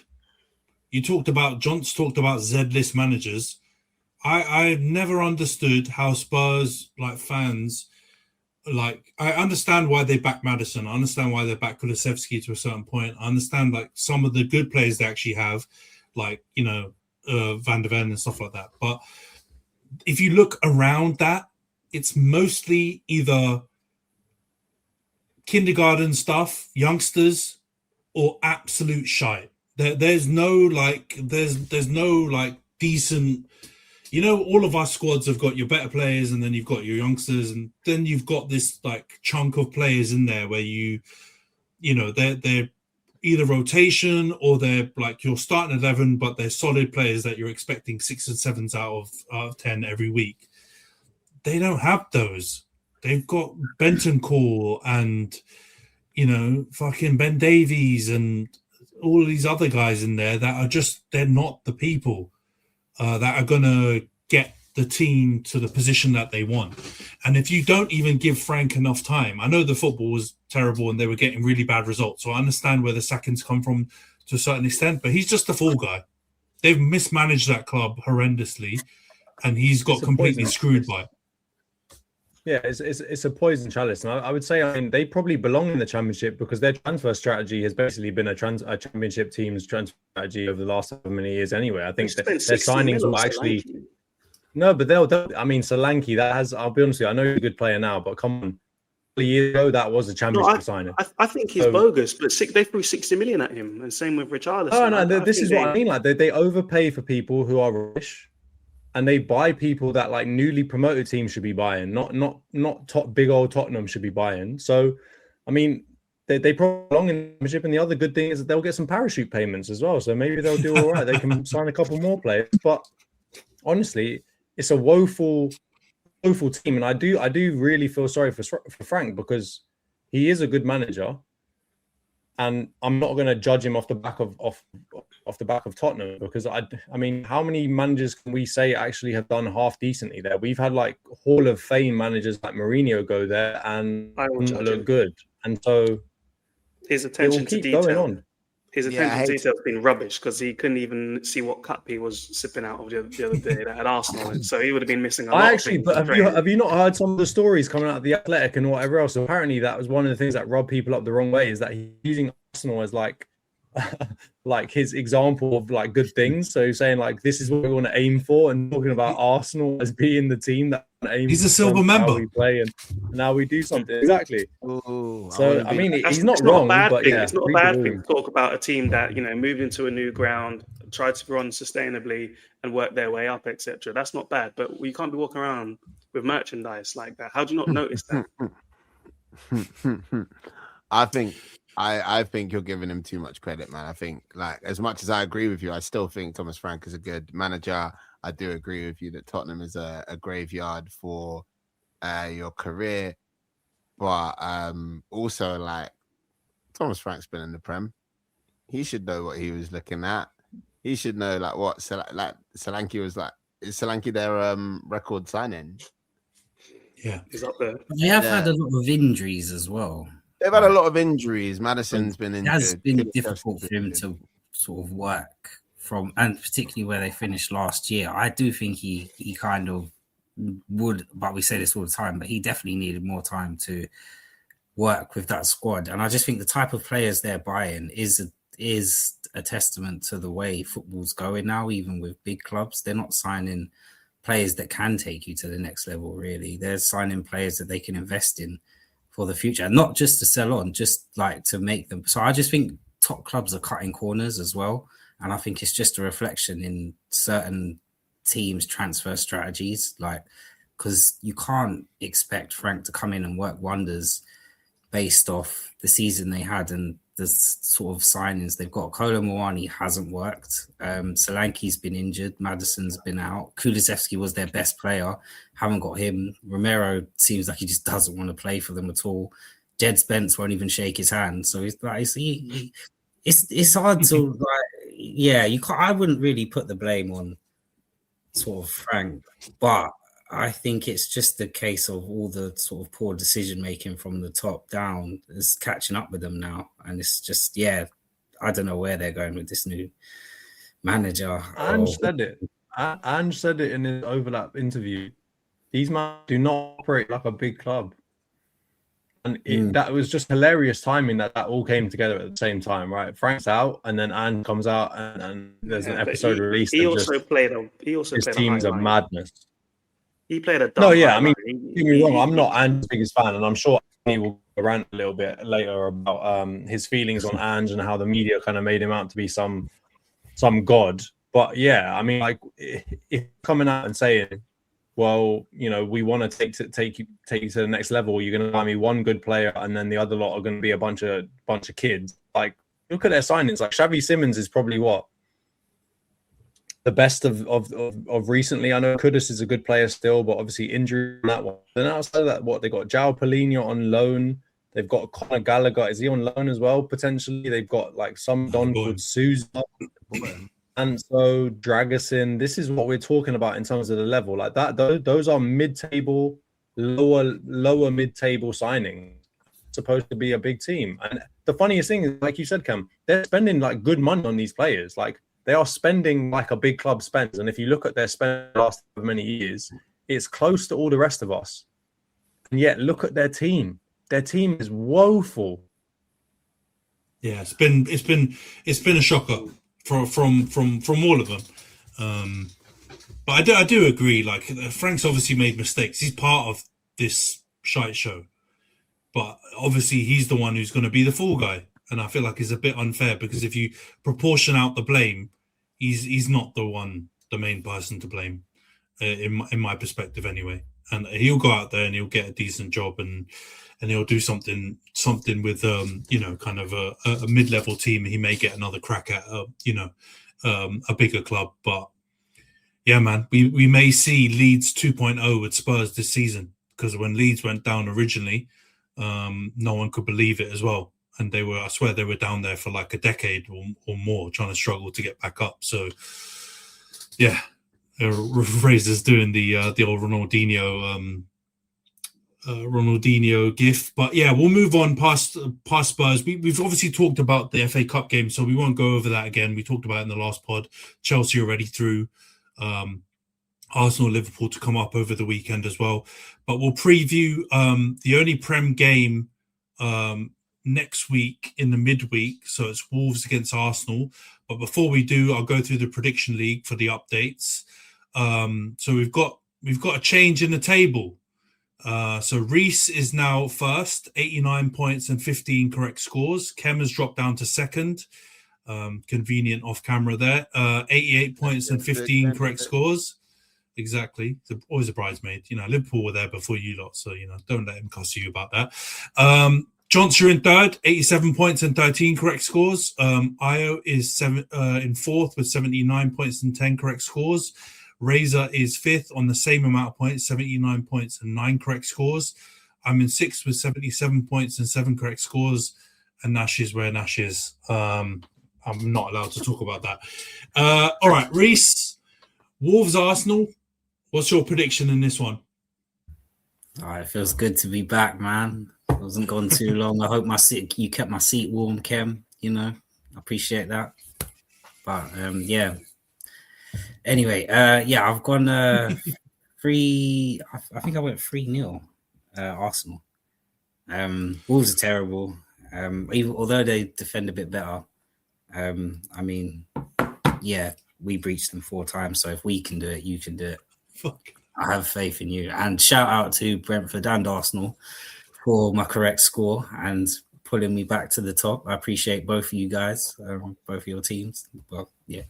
You talked about Jonty talked about Z-list managers. I've never understood how Spurs like fans. Like, I understand why they back Maddison. I understand why they back Kulusevski to a certain point. I understand, like, some of the good players they actually have, like, Van der Ven and stuff like that. But if you look around that, it's mostly either kindergarten stuff, youngsters, or absolute shite. There's no decent... all of our squads have got your better players and then you've got your youngsters and then you've got this like chunk of players in there where they're either rotation or they're like your starting 11, but they're solid players that you're expecting 6 and 7s out of 10 every week. They don't have those. They've got Bentancur and, fucking Ben Davies and all of these other guys in there that are they're not the people that are going to get the team to the position that they want. And if you don't even give Frank enough time, I know the football was terrible and they were getting really bad results. So I understand where the sackings come from to a certain extent, but he's just a fall guy. They've mismanaged that club horrendously and he's got completely screwed by it. Yeah, it's a poison chalice. And I would say, they probably belong in the Championship because their transfer strategy has basically been a Championship team's transfer strategy over the last so many years anyway. I think that their signings will actually... No, but they'll Solanke, I'll be honest with you, I know he's a good player now, but come on. A year ago, that was a Championship signing. I think he's bogus, but they threw 60 million at him, and same with Richarlison. Oh, no, this is what I mean. Like, they overpay for people who are rich. And they buy people that like newly promoted teams should be buying, not top big old Tottenham should be buying. So, they probably belong in the Championship, and the other good thing is that they'll get some parachute payments as well. So maybe they'll do all right. They can sign a couple more players. But honestly, it's a woeful team, and I do really feel sorry for Frank because he is a good manager, and I'm not going to judge him off the back of Tottenham because how many managers can we say actually have done half decently there? We've had like Hall of Fame managers like Mourinho go there and look good, and so his attention to detail. His attention to detail has been rubbish because he couldn't even see what cup he was sipping out of the other day that had Arsenal. So he would have been missing a lot of things. But have you not heard some of the stories coming out of the Athletic and whatever else? Apparently, that was one of the things that rubbed people up the wrong way is that he's using Arsenal as like his example of like good things. So he's saying like this is what we want to aim for, and talking about Arsenal as being the team that aims. He's a silver member. We play and now we do something exactly. Ooh, so he's not wrong, but yeah, it's not a bad thing to talk about a team that moved into a new ground, tried to run sustainably and work their way up, etc. That's not bad, but we can't be walking around with merchandise like that. How do you not notice that? I think you're giving him too much credit, man. I think, like, as much as I agree with you, I still think Thomas Frank is a good manager. I do agree with you that Tottenham is a graveyard for your career. But also, like, Thomas Frank's been in the Prem. He should know what he was looking at. He should know, like, what Solanke was like. Is Solanke their record signing? Yeah. He's up there. They have had a lot of injuries as well. They've had a lot of injuries. Madison's been injured. It has been difficult for him to sort of work from, and particularly where they finished last year. I do think he kind of would, but we say this all the time, but he definitely needed more time to work with that squad. And I just think the type of players they're buying is a testament to the way football's going now, even with big clubs. They're not signing players that can take you to the next level, really. They're signing players that they can invest in for the future, not just to sell on, just like to make them. So I just think top clubs are cutting corners as well. And I think it's just a reflection in certain teams' transfer strategies, like, because you can't expect Frank to come in and work wonders based off the season they had and the sort of signings they've got. Kolo Muani hasn't worked. Solanke's been injured. Madison's been out. Kulusevski was their best player. Haven't got him. Romero seems like he just doesn't want to play for them at all. Jed Spence won't even shake his hand. So it's like it's hard to like. Yeah, you can't. I wouldn't really put the blame on sort of Frank, but I think it's just the case of all the sort of poor decision making from the top down is catching up with them now, and it's just I don't know where they're going with this new manager. Ange said it. Ange said it in his overlap interview. These men do not operate like a big club, and that was just hilarious timing that all came together at the same time, right? Frank's out, and then Ange comes out, and there's an episode released. He also played his team's a madness. He played a no, yeah. I mean, don't get me wrong. I'm not Ange's biggest fan, and I'm sure he will rant a little bit later about his feelings on Ange and how the media kind of made him out to be some god. But yeah, I mean, like, if coming out and saying, "Well, we want to take you to the next level. You're going to buy me one good player, and then the other lot are going to be a bunch of kids." Like, look at their signings. Like Xavi Simons is probably what the best of recently. I know Kudus is a good player still, but obviously injury on that one. Then outside of that, what they got João Paulinho on loan. They've got Conor Gallagher. Is he on loan as well? Potentially, they've got like some Don called Souza, and so Dragusin. This is what we're talking about in terms of the level. Like that, those are mid-table, lower mid-table signings. Supposed to be a big team, and the funniest thing is, like you said, Khem, they're spending like good money on these players. Like they are spending like a big club spends, and if you look at their spend the last many years, it's close to all the rest of us. And yet, look at their team. Their team is woeful. Yeah, it's been a shocker from all of them. But I do agree. Like Frank's obviously made mistakes. He's part of this shite show, but obviously he's the one who's going to be the fall guy. And I feel like it's a bit unfair because if you proportion out the blame, he's not the main person to blame, in my perspective anyway. And he'll go out there and he'll get a decent job and he'll do something with kind of a mid-level team. He may get another crack at a bigger club. But yeah, man, we may see Leeds 2.0 with Spurs this season, because when Leeds went down originally, no one could believe it as well. And I swear they were down there for like a decade or more, trying to struggle to get back up. So yeah, Razor's doing the old Ronaldinho gif. But yeah, we'll move on past Spurs. We've obviously talked about the FA Cup game, so we won't go over that again. We talked about it in the last pod. Chelsea already through. Arsenal, Liverpool to come up over the weekend as well. But we'll preview the only Prem game next week in the midweek. So it's Wolves against Arsenal. But before we do, I'll go through the prediction league for the updates. So we've got a change in the table. So Rhys is now first, 89 points and 15 correct scores. Khem has dropped down to second. Convenient off camera there. 88 points and 15 correct scores. Exactly. Always a bridesmaid. Liverpool were there before you lot, so don't let him cuss you about that. Jonty in third, 87 points and 13 correct scores. Io is in fourth with 79 points and 10 correct scores. Razor is fifth on the same amount of points, 79 points and 9 correct scores. I'm in sixth with 77 points and 7 correct scores. And Nash is where Nash is. I'm not allowed to talk about that. All right, Rhys, Wolves, Arsenal. What's your prediction in this one? All right, it feels good to be back, man. I wasn't gone too long. I hope you kept my seat warm, Khem. I appreciate that. But yeah. Anyway, I've gone 3. I think I went 3-0 Arsenal. Wolves are terrible. Although they defend a bit better. We breached them 4 times. So if we can do it, you can do it. Fuck. I have faith in you. And shout out to Brentford and Arsenal for my correct score and pulling me back to the top. I appreciate both of you guys, both of your teams. Well, yeah,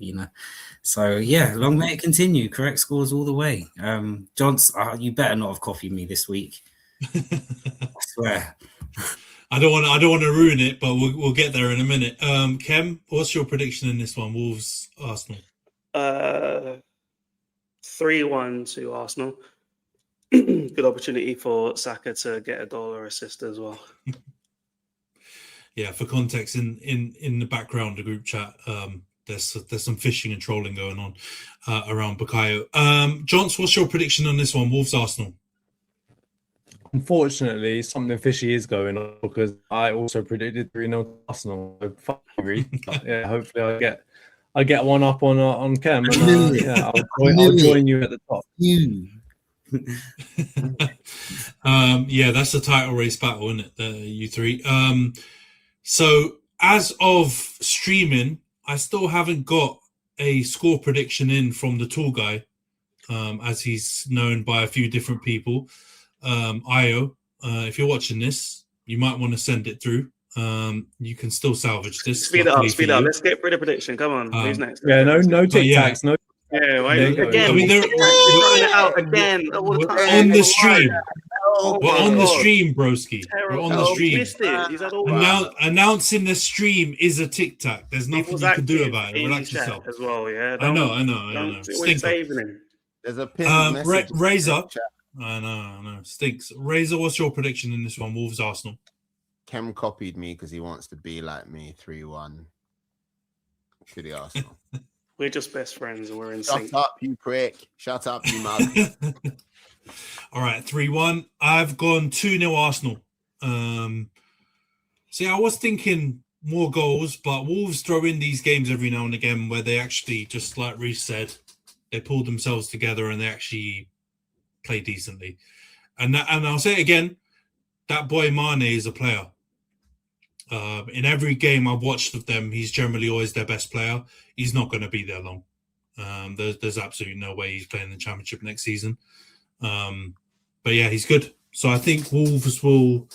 So, yeah, long may it continue. Correct scores all the way. Johns, you better not have copied me this week. I swear. I don't want to ruin it, but we'll get there in a minute. Khem, what's your prediction in this one? Wolves, Arsenal. 3-1 to Arsenal. Good opportunity for Saka to get a goal or assist as well. Yeah, for context, in the background, the group chat, there's some fishing and trolling going on around Bukayo. Johns, what's your prediction on this one? Wolves, Arsenal. Unfortunately, something fishy is going on because I also predicted 3-0 Arsenal. So fuck you. Yeah, hopefully I get one up on Khem. And, I'll join you at the top. Yeah, that's the title race battle, isn't it? You three. So as of streaming, I still haven't got a score prediction in from the tall guy, as he's known by a few different people. Io, if you're watching this, you might want to send it through. You can still salvage this. Speed up. Let's get through the prediction. Come on, who's next? Yeah, no tic-tacs, no. Yeah, again, I mean, they're throwing it out again on the stream. Oh, We're my on the God. stream, broski. Terrible. We're on the Oh, stream. missed it. He's had all Announcing the stream is a tic-tac. There's He nothing was you can do active about it. in Relax chat yourself. as well. Yeah, I know. We're Stinker. saving him. There's a pinned message. Razor. I know. Stinks. Razor, what's your prediction in this one? Wolves Arsenal. Khem copied me because he wants to be like me. 3-1. To the Arsenal. We're just best friends and we're in Shut sync. up, you prick. Shut up, you mug. All right, 3-1. I've gone 2-0 Arsenal. See, I was thinking more goals, but Wolves throw in these games every now and again where they actually, just like Rhys said, they pulled themselves together and they actually play decently. And I'll say it again, that boy Mane is a player. In every game I've watched of them, he's generally always their best player. He's not going to be there long. There's absolutely no way he's playing the Championship next season. But yeah, he's good. So I think Wolves will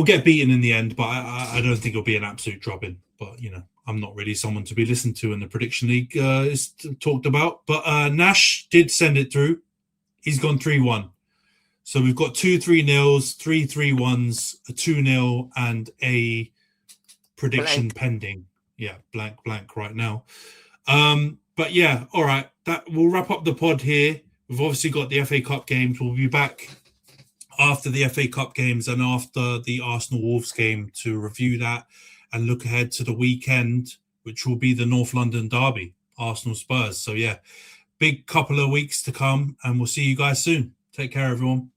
get beaten in the end, but I don't think it'll be an absolute drop-in. But, you know, I'm not really someone to be listened to in the Prediction League is talked about. But Nash did send it through. He's gone 3-1. So we've got 2 3-0s, 3 3-1s, a 2-0, and a prediction pending. Yeah, blank right now. But yeah, all right. That we'll wrap up the pod here. We've obviously got the FA Cup games. We'll be back after the FA Cup games and after the Arsenal Wolves game to review that and look ahead to the weekend, which will be the North London derby, Arsenal Spurs. So yeah, big couple of weeks to come, and we'll see you guys soon. Take care, everyone.